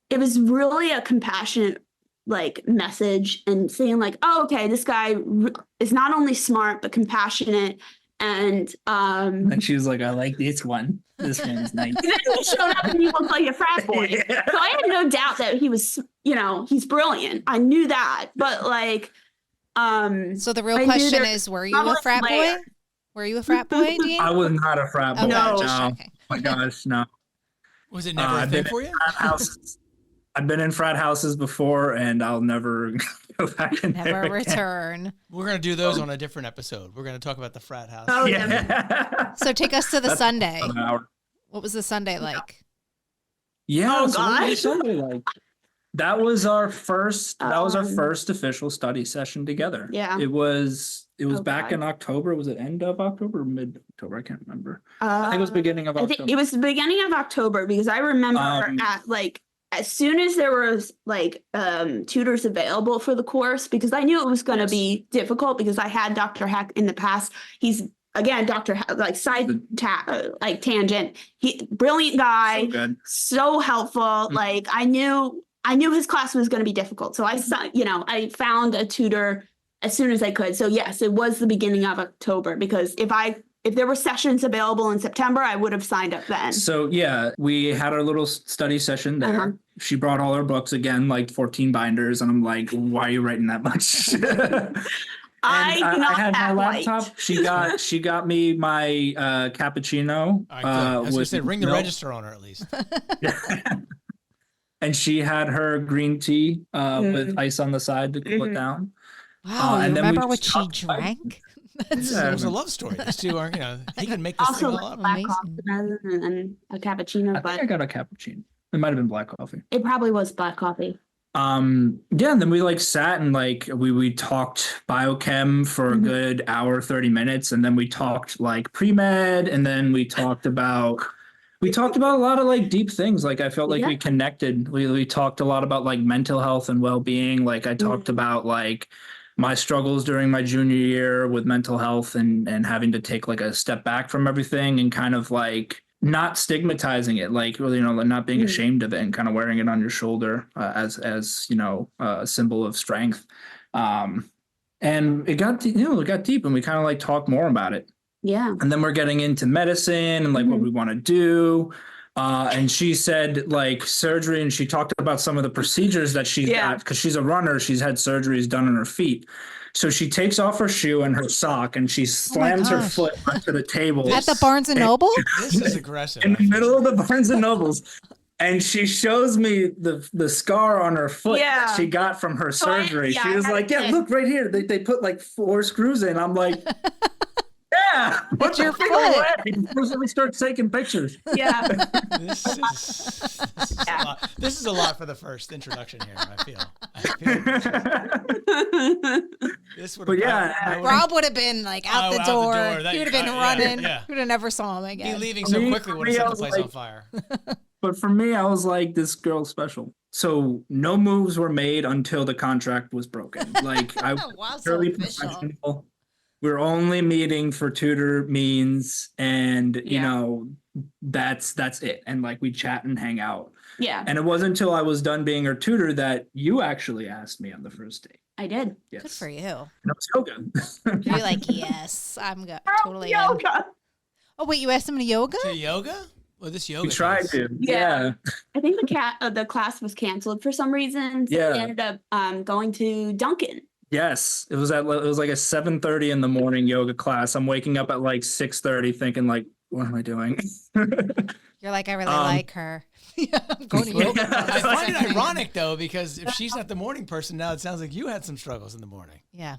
it was really a compassionate like message, and saying like, oh, okay, this guy is not only smart, but compassionate. And she was like, I like this one. This one's nice. then he showed up and he looked like a frat boy. Yeah. So I had no doubt that he was, you know, he's brilliant. I knew that. But like, so the real question is, were you a frat boy? Were you a frat boy, Dean? I was not a frat boy. Okay, No. just Oh checking. my gosh, no. Was it never a thing for you? I've been in frat houses before, and I'll never go back in there Never again. return. We're going to do those on a different episode. We're going to talk about the frat house. oh Yeah. So take us to the Sunday. An hour. What was the Sunday like? Yeah. Oh, so what God. was Sunday like? That was our first. That was our Um, first official study session together. Yeah. It was. It was Oh, back God. in October. Was it end of October or mid October? I can't remember. I think it was beginning of I October. think it was the beginning of October, because I remember at like as soon as there was like tutors available for the course, because I knew it was going to be difficult, because I had Dr. Heck in the past. He's again Dr. Heck, like tangent. He brilliant guy, So good. so helpful. Like I knew his class was going to be difficult, so I found a tutor as soon as I could. So yes, it was the beginning of October, because if there were sessions available in September, I would have signed up then. So yeah, we had our little study session there. Uh-huh. She brought all her books again, like 14 binders, and I'm like, "Why are you writing that much?" I do I not had my have laptop. white. She got me my cappuccino. All right, good. I was going to with say, ring the milk. register on her at least. And she had her green tea with ice on the side to cool it down. Wow, you and then we remember what just she talked about it. drank? It was a love story. These two are, he can make this thing Also, all up. black Amazing. coffee and a cappuccino, I but think I got a cappuccino. It might have been black coffee. it probably was black coffee. And then we sat and we talked biochem for a good hour, 30 minutes, and then we talked pre-med, and then we talked about a lot of deep things. I felt like we connected. We talked a lot about mental health and well-being. I talked about my struggles during my junior year with mental health and having to take a step back from everything and kind of not stigmatizing it, not being ashamed of it and kind of wearing it on your shoulder as a symbol of strength. And it got deep, and we kind of talked more about it. Yeah. And then we're getting into medicine and what we want to do. And she said surgery, and she talked about some of the procedures that she's got because she's a runner. She's had surgeries done on her feet. So she takes off her shoe and her sock, and she slams her foot onto the table. At the Barnes and Noble? This is aggressive. In the middle of the Barnes and Nobles. And she shows me the scar on her foot that she got from her surgery. She was like, look right here. They put 4 screws in. I'm like, yeah, What's your foot? Before we start taking pictures. Yeah. This is a lot for the first introduction here, I feel. This would Rob would have been out the door. He would have been running. Yeah. We would have never saw him again. He leaving so quickly would have set the place on fire. But for me, I was like, this girl's special. So no moves were made until the contract was broken. I was so really official. professional. We're only meeting for tutor means, and that's it. And we chat and hang out. Yeah. And it wasn't until I was done being her tutor that you actually asked me on the first date. I did. Yes. Good for you. And it was yoga. You're yes, I'm totally in. Yoga. Oh wait, you asked him to yoga? To yoga? Well, this yoga. We tried to. Yeah. I think the class was canceled for some reason. So we ended up going to Duncan. Yes, it was like a 7:30 in the morning yoga class. I'm waking up at 6:30 thinking what am I doing? You're I really like her. I'm going to yoga. I find it ironic though, because if she's not the morning person now, it sounds like you had some struggles in the morning. Yeah.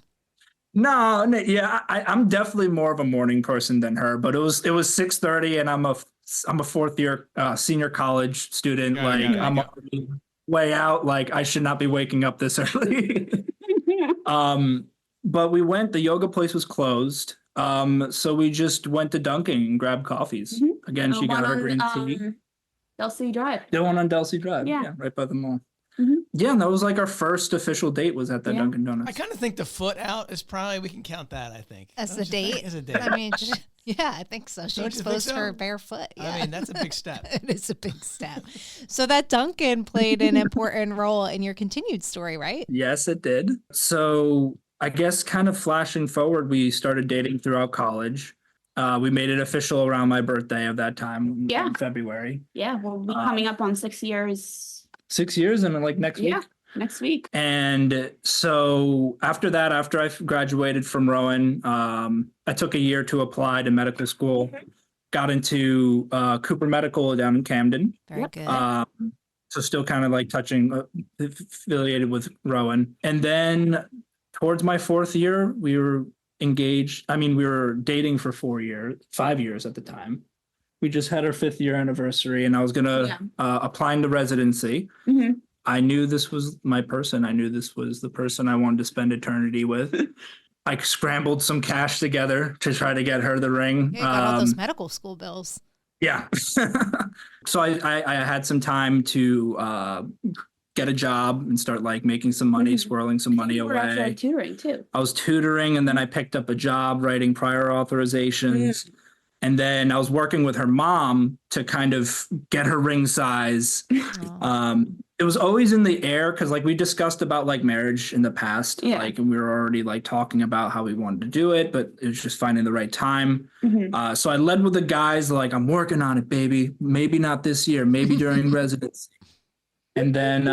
No, yeah, I'm definitely more of a morning person than her, but it was 6:30 and I'm a fourth year senior college student. I'm already way out. I should not be waking up this early. But the yoga place was closed. So we just went to Dunkin' and grabbed coffees. Again, she got her green tea. Delsey Drive. The one on Delsey Drive. Yeah, right by the mall. Yeah, and that was our first official date was at the Dunkin' Donuts. I kind of think the foot out is probably, we can count that, I think. As a date? As a date. I mean, I think so. She exposed her bare foot. Yeah. I mean, that's a big step. It is a big step. So that Dunkin' played an important role in your continued story, right? Yes, it did. So I guess kind of flashing forward, we started dating throughout college. We made it official around my birthday of that time in February. Yeah, we'll be coming up on 6 years. 6 years and next week? Yeah, next week. And so after I graduated from Rowan, I took a year to apply to medical school, got into Cooper Medical down in Camden. Very good. So still kind of touching, affiliated with Rowan. And then towards my 4th year, we were engaged. I mean, we were dating for 5 years at the time. We just had our 5th year anniversary, and I was going to apply into residency. I knew this was my person. I knew this was the person I wanted to spend eternity with. I scrambled some cash together to try to get her the ring. You got all those medical school bills. Yeah. So I had some time to get a job and start making some money, squirreling some money away. You were actually tutoring too. I was tutoring, and then I picked up a job writing prior authorizations. And then I was working with her mom to kind of get her ring size. It was always in the air because we discussed about marriage in the past. And we were already talking about how we wanted to do it, but it was just finding the right time. So I led with the guys I'm working on it, baby. Maybe not this year, maybe during residency. And then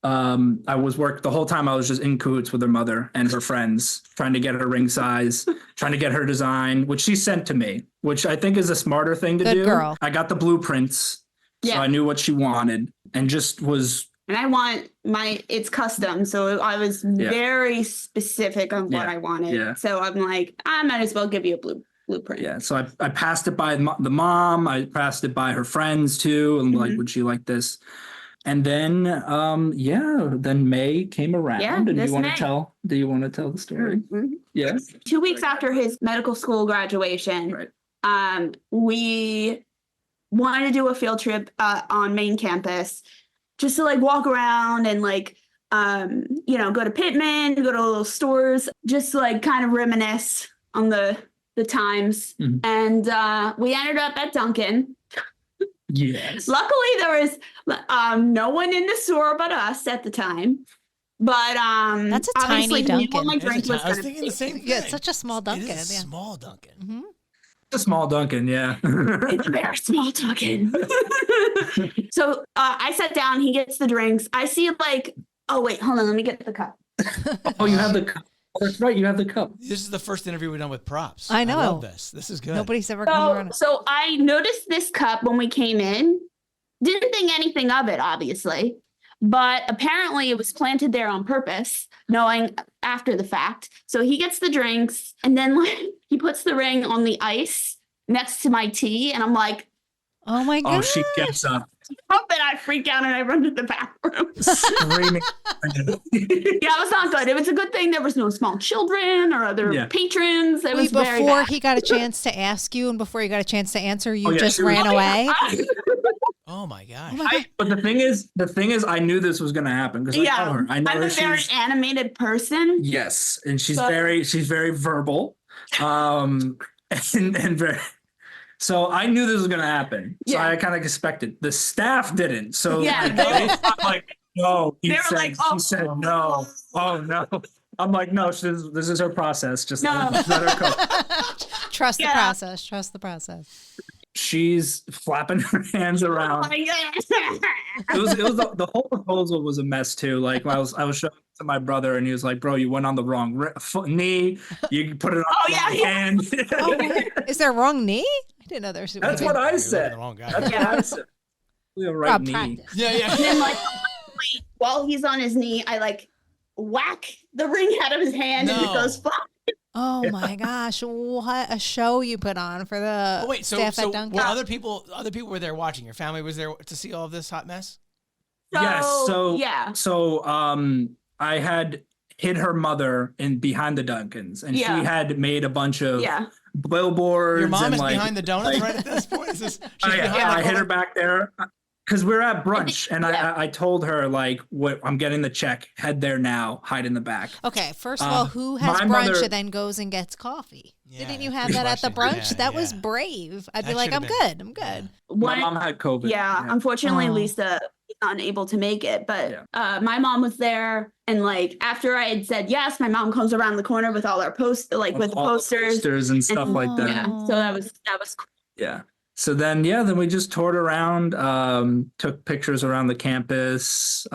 I was the whole time I was just in cahoots with her mother and her friends, trying to get her ring size, trying to get her design, which she sent to me, which I think is a smarter thing to do. Good girl. I got the blueprints, so I knew what she wanted, and just was and I want it's custom. So I was very specific on what I wanted. Yeah. So I'm like, I might as well give you a blueprint. Yeah. So I passed it by the mom. I passed it by her friends too. And like, would she like this? And then, then May came around. Yeah, and do you want to tell the story? Mm-hmm. Yes. 2 weeks after his medical school graduation, we wanted to do a field trip on main campus, just to like walk around and like, go to Pittman, go to little stores, just like kind of reminisce on the times. Mm-hmm. And we ended up at Dunkin'. Yes. Luckily, there was no one in the store but us at the time. But that's a obviously tiny Dunkin'. My drink was I was thinking the same thing. Yeah, it's such a small Dunkin'. It is a small Dunkin'. Mm-hmm. A small Dunkin', yeah. It's a very small Dunkin'. So I sat down. He gets the drinks. I see like, oh wait, hold on, let me get the cup. Oh, you have the cup. That's right, you have the cup. This is the first interview we've done with Props. I know. I love this. This is good. Nobody's ever come around. So I noticed this cup when we came in. Didn't think anything of it, obviously. But apparently it was planted there on purpose, knowing after the fact. So he gets the drinks and then like he puts the ring on the ice next to my tea. And I'm like, oh my God. Oh, she gets up. Oh, and I freak out and I run to the bathroom. Screaming. Yeah, it was not good. It was a good thing there was no small children or other patrons. It was very before bad. he got a chance to ask you and before you got a chance to answer, you Oh, yeah, just she was- ran away. Oh my gosh. But the thing is, I knew this was going to happen because I know her. I know I'm her. a very She's, animated person. yes, and she's So- very verbal, and very. So I knew this was going to happen. So Yeah. I kind of expected. The staff didn't. So Yeah, I'm like, no. They were like, She said no. Oh no. I'm like, no. This is her process. Just No. let her go. Trust the Yeah. process. Trust the process. She's flapping her hands Oh around. my God. It was the whole proposal was a mess too. Like I was showing it to my brother and he was like, "Bro, you went on the wrong knee. You put it on the wrong hand." Oh, wait. Is there a wrong knee? I didn't know there was. That's what I said. The wrong guy. That's what I said. We have right Rob knee. practice. Yeah. And then like while he's on his knee, I like whack the ring out of his hand and it No. goes flying. Oh my gosh! What a show you put on for the Oh wait, so staff at Dunkin'. were other people were there watching? Your family was there to see all of this hot mess? Yes. So yeah. So I had hid her mother behind the Duncans, and Yeah. she had made a bunch of Yeah. billboards. Your mom and is like, behind the donuts right at this point. Is this? She's I behind the hid her corner? back there because we're at brunch, and Yeah. I told her like, "What? I'm getting the check. Head there now. Hide in the back." Okay, first of all, who has my brunch mother- and then goes and gets coffee? Yeah, Didn't you have good that at the question. brunch? Yeah, That was yeah. brave. I'd be That like, I'm should've good. I'm good. My mom had COVID. Yeah, unfortunately, Oh. Lisa was unable to make it. But Yeah. my mom was there, and like after I had said yes, my mom comes around the corner with all our with the All the posters. and stuff like that. Yeah, so that was cool. Yeah. So then we just toured around, took pictures around the campus.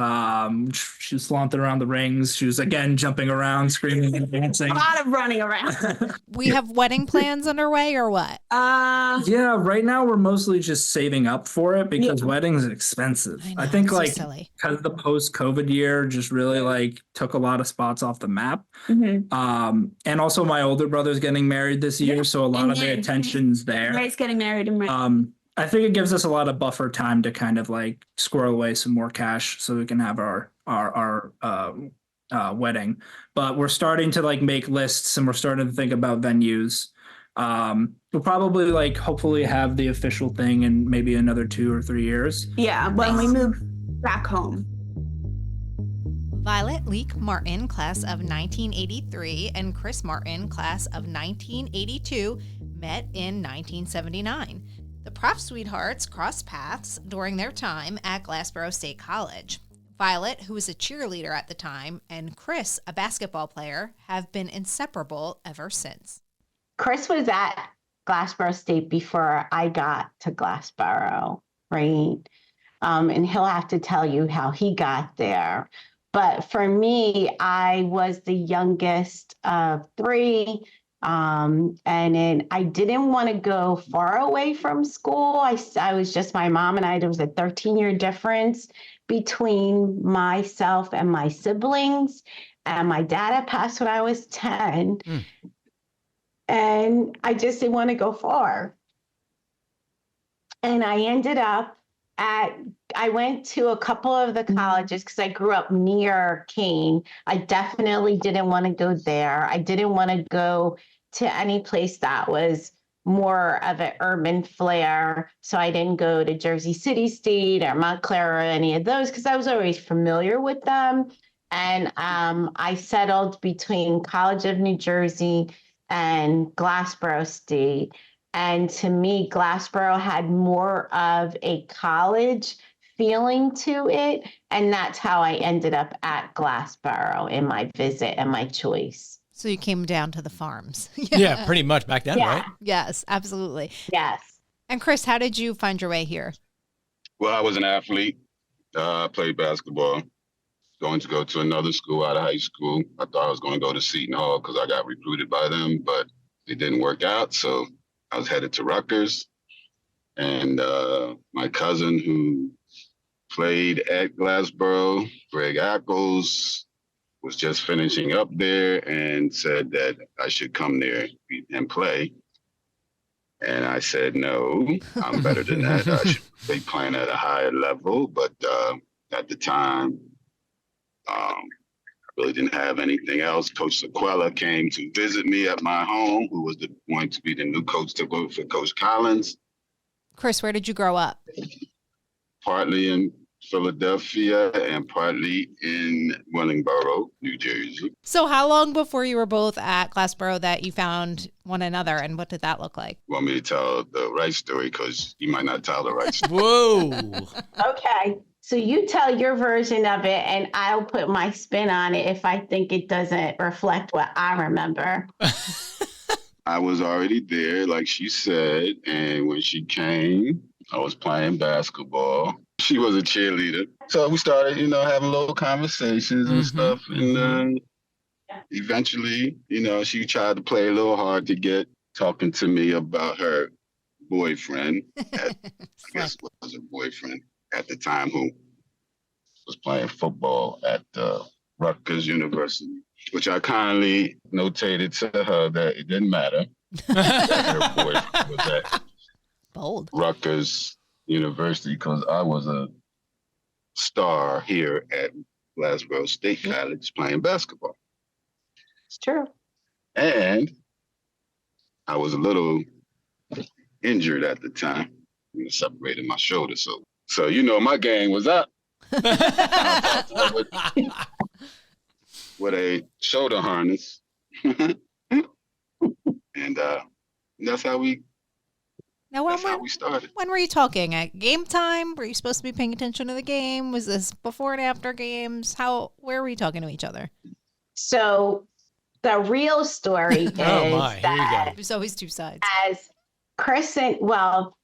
She was flaunting around the rings. She was again jumping around, screaming and dancing. A lot of running around. We have wedding plans underway or what? Yeah, right now we're mostly just saving up for it because Yeah. weddings are expensive. I know, I think it's so like silly. because the post-COVID year just really like took a lot of spots off the map. Mhm. And also my older brother's getting married this year, Yeah, so a lot and of the then- attention's there. Ray's getting married in May. I think it gives us a lot of buffer time to kind of like squirrel away some more cash so we can have our wedding. But we're starting to like make lists and we're starting to think about venues. We'll probably like hopefully have the official thing in maybe another 2 or 3 years. Yeah, when we move back home. Violet Leek Martin, class of 1983, and Chris Martin, class of 1982, met in 1979. The Prof sweethearts crossed paths during their time at Glassboro State College. Violet, who was a cheerleader at the time, and Chris, a basketball player, have been inseparable ever since. Chris was at Glassboro State before I got to Glassboro, right? And he'll have to tell you how he got there. But for me, I was the youngest of 3. And then I didn't want to go far away from school. I was just my mom and I. There was a 13-year difference between myself and my siblings. And my dad had passed when I was 10. And I just didn't want to go far. And I ended up I went to a couple of the colleges because I grew up near Kane. I definitely didn't want to go there. I didn't want to go to any place that was more of an urban flair. So I didn't go to Jersey City State or Montclair or any of those because I was always familiar with them. And I settled between College of New Jersey and Glassboro State. And to me, Glassboro had more of a college feeling to it. And that's how I ended up at Glassboro in my visit and my choice. So you came down to the farms. Yeah, pretty much back then, right? Yes, absolutely. Yes. And Chris, how did you find your way here? Well, I was an athlete. I played basketball. Going to go to another school out of high school. I thought I was going to go to Seton Hall because I got recruited by them, but it didn't work out. So I was headed to Rutgers. And my cousin who played at Glassboro, Greg Ackles, was just finishing up there and said that I should come there and play. And I said, no, I'm better than that. I should be playing at a higher level. But at the time, I really didn't have anything else. Coach Sequella came to visit me at my home, who was going to be the new coach to work for Coach Collins. Chris, where did you grow up? Partly in Philadelphia and partly in Wellingboro, New Jersey. So how long before you were both at Glassboro that you found one another, and what did that look like? You want me to tell the right story? Because you might not tell the right story. Whoa. Okay. So you tell your version of it, and I'll put my spin on it if I think it doesn't reflect what I remember. I was already there, like she said, and when she came, I was playing basketball. She was a cheerleader. So we started, having little conversations and stuff. And eventually, she tried to play a little hard to get talking to me about her boyfriend. I guess was her boyfriend at the time, who was playing football at Rutgers University, which I kindly notated to her that it didn't matter. That her boyfriend was at Bold. Rutgers University because I was a star here at Glassboro State College playing basketball. It's true. And I was a little injured at the time. I separated my shoulder. So my game was up. with a shoulder harness. And that's how we started. When were you talking? At game time? Were you supposed to be paying attention to the game? Was this before and after games? Where were you talking to each other? So the real story is that there's always two sides. As Chris and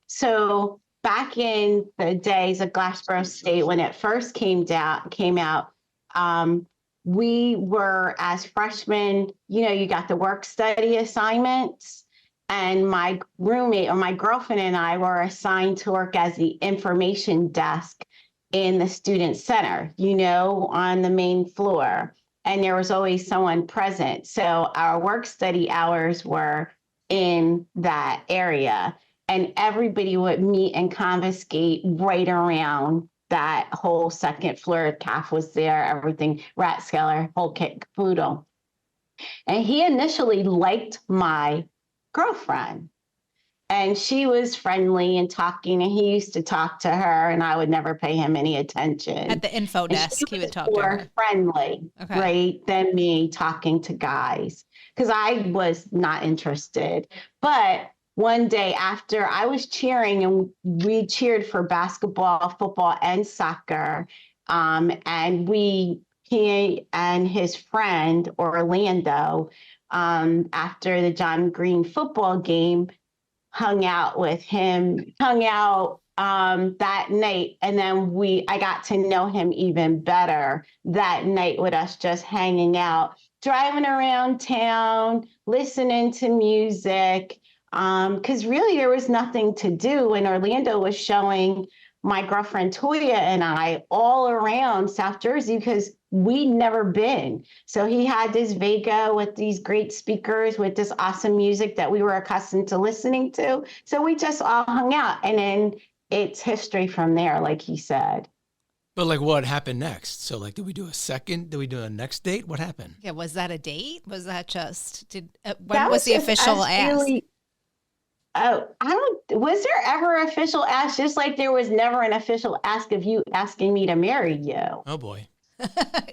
so back in the days of Glassboro State, when it first came out, we were, as freshmen, you got the work study assignments, and my roommate or my girlfriend and I were assigned to work as the information desk in the student center, on the main floor. And there was always someone present. So our work study hours were in that area, and everybody would meet and confiscate right around that whole second floor. CAF was there, everything, Rathskeller, whole kit caboodle. And he initially liked my girlfriend, and she was friendly and talking, and he used to talk to her, and I would never pay him any attention. At the info desk, he would talk to her. More friendly, right, than me talking to guys, because I was not interested. But one day after I was cheering, and we cheered for basketball, football, and soccer, and he and his friend Orlando, after the John Green football game, hung out that night. And then I got to know him even better that night with us just hanging out driving around town, listening to music, because really there was nothing to do. And Orlando was showing my girlfriend Toya and I all around South Jersey because we'd never been. So he had this Vega with these great speakers with this awesome music that we were accustomed to listening to. So we just all hung out, and then it's history from there, like he said. But like, what happened next? So like, did we do a second? Did we do a next date? What happened? Yeah, was that a date? Was that just when That was the just official us ask? really- was there ever official ask? Just like there was never an official ask of you asking me to marry you. Oh boy.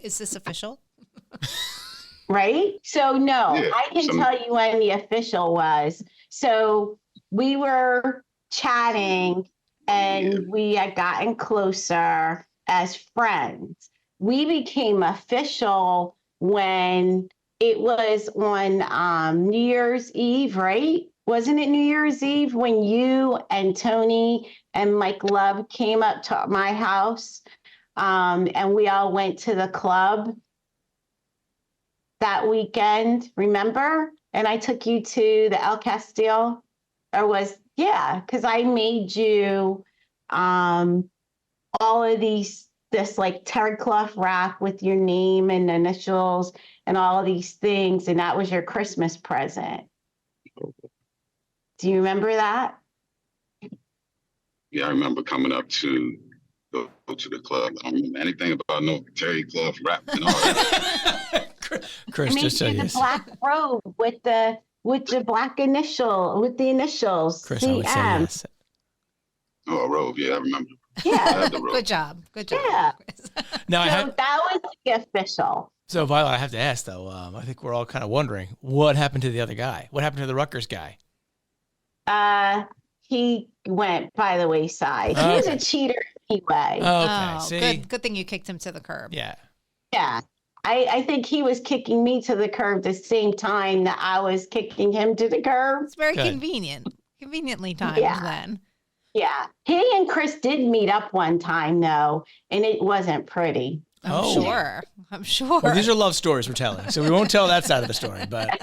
Is this official? Right? So no, Yeah, I can tell you when the official was. So we were chatting and we had gotten closer as friends. We became official when it was on New Year's Eve, right? Wasn't it New Year's Eve when you and Tony and Mike Love came up to my house, and we all went to the club that weekend, remember? And I took you to the El Castillo, because I made you all of this like terry cloth wrap with your name and initials and all of these things, and that was your Christmas present. Do you remember that? Yeah, I remember coming up to go to the club. I don't remember anything about no terry cloth wrap and all that. Chris, I made just so you you the black robe with the black initial, with the initials. Chris, I would say CM. yes. Oh, a robe. Yeah, I remember. I Yeah. had the robe. Good job. Good job. Yeah. Now So that was the official. So Violet, I have to ask though. I think we're all kind of wondering what happened to the other guy. What happened to the Rutgers guy? He went by the wayside. He was a cheater anyway. Okay, Oh, see, good thing you kicked him to the curb. yeah. Yeah. I think he was kicking me to the curb the same time that I was kicking him to the curb. It's very Good. convenient. Conveniently timed Yeah. then. Yeah. He and Chris did meet up one time though, and it wasn't pretty. I'm sure. I'm sure. Well, these are love stories we're telling, so we won't tell that side of the story. But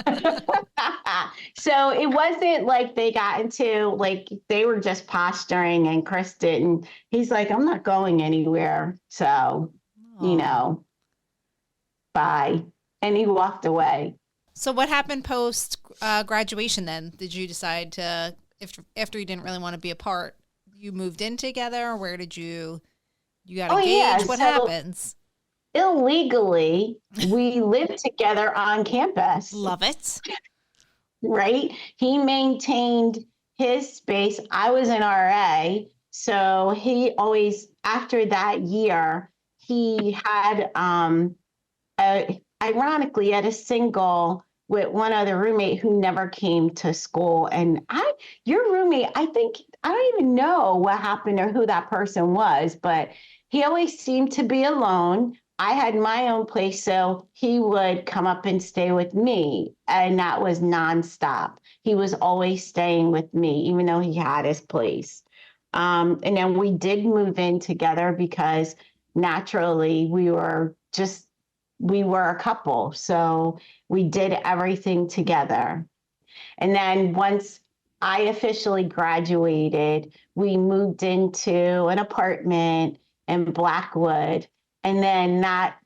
So it wasn't like they got into, like, they were just posturing and Chris didn't. He's like, I'm not going anywhere. So, you know, bye. And he walked away. So what happened post graduation then? Did you decide to, after you didn't really want to be apart, you moved in together? Or where did you got engaged? Yeah. What So happens? illegally, we lived together on campus. Love it. Right? He maintained his space. I was an RA. So he always, after that year, he had, ironically, had a single with one other roommate who never came to school. And your roommate, I don't even know what happened or who that person was, but he always seemed to be alone. I had my own place, so he would come up and stay with me, and that was nonstop. He was always staying with me, even though he had his place. And then we did move in together because naturally we were a couple. So we did everything together. And then once I officially graduated, we moved into an apartment in Blackwood. And then that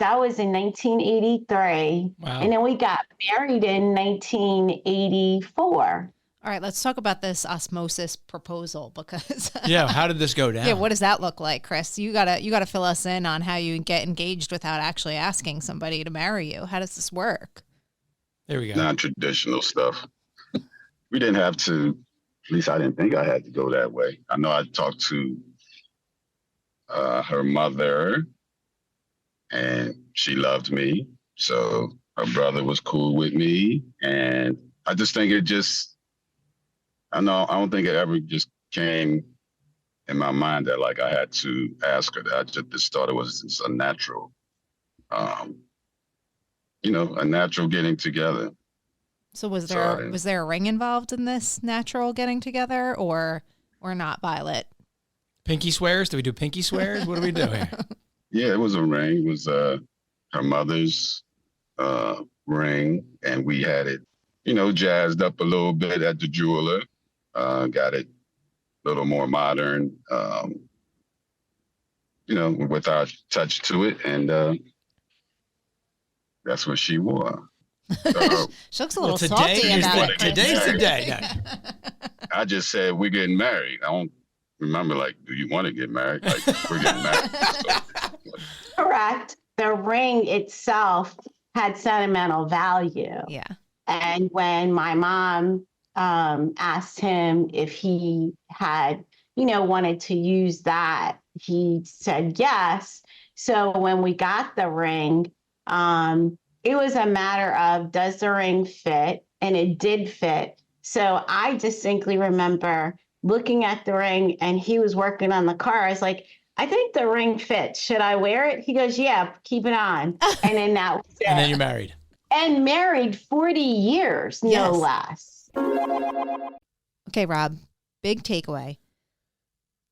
was in 1983. Wow. And then we got married in 1984. All right, let's talk about this osmosis proposal because yeah, how did this go down? yeah, what does that look like, Chris? You gotta fill us in on how you get engaged without actually asking somebody to marry you. How does this work? There we go. Non-traditional stuff. We didn't have to, at least I didn't think I had to go that way. I know I talked to her mother, and she loved me. So her brother was cool with me. And I just think I don't think it ever just came in my mind that like I had to ask her that. I just thought it was just a natural, a natural getting together. So was there a ring involved in this natural getting together or not, Violet? Pinky swears? Do we do pinky swears? What do we do here? Yeah, it was a ring. It was her mother's ring, and we had it, jazzed up a little bit at the jeweler. Got it a little more modern, with our touch to it, and that's what she wore. She looks a little today salty is about the- it. today's the day. I just said, we're getting married. I don't remember, do you want to get married? We're getting married. Correct. The ring itself had sentimental value. Yeah. And when my mom asked him if he had, wanted to use that, he said yes. So when we got the ring, it was a matter of, does the ring fit? And it did fit. So I distinctly remember looking at the ring, and he was working on the car. I was like, I think the ring fits. Should I wear it? He goes, yeah, keep it on. And then that was it. And then you're married. And married 40 years, no less. Okay, Rob, big takeaway.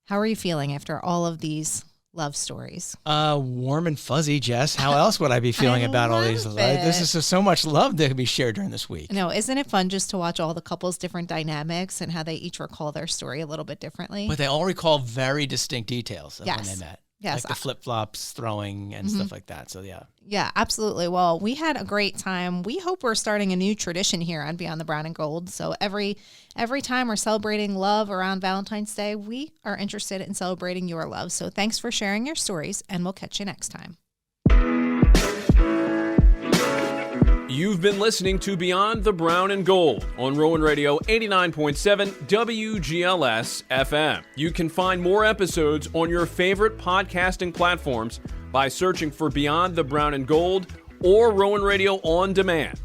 How are you feeling after all of these love stories? Warm and fuzzy, Jess. How else would I be feeling about all these? This is so much love that can be shared during this week. No, isn't it fun just to watch all the couples' different dynamics and how they each recall their story a little bit differently? But they all recall very distinct details of when Yes. they met. Yes. Like the flip-flops, throwing, and stuff like that. So, yeah. Yeah, absolutely. Well, we had a great time. We hope we're starting a new tradition here on Beyond the Brown and Gold. So every time we're celebrating love around Valentine's Day, we are interested in celebrating your love. So thanks for sharing your stories, and we'll catch you next time. You've been listening to Beyond the Brown and Gold on Rowan Radio 89.7 WGLS FM. You can find more episodes on your favorite podcasting platforms by searching for Beyond the Brown and Gold or Rowan Radio On Demand.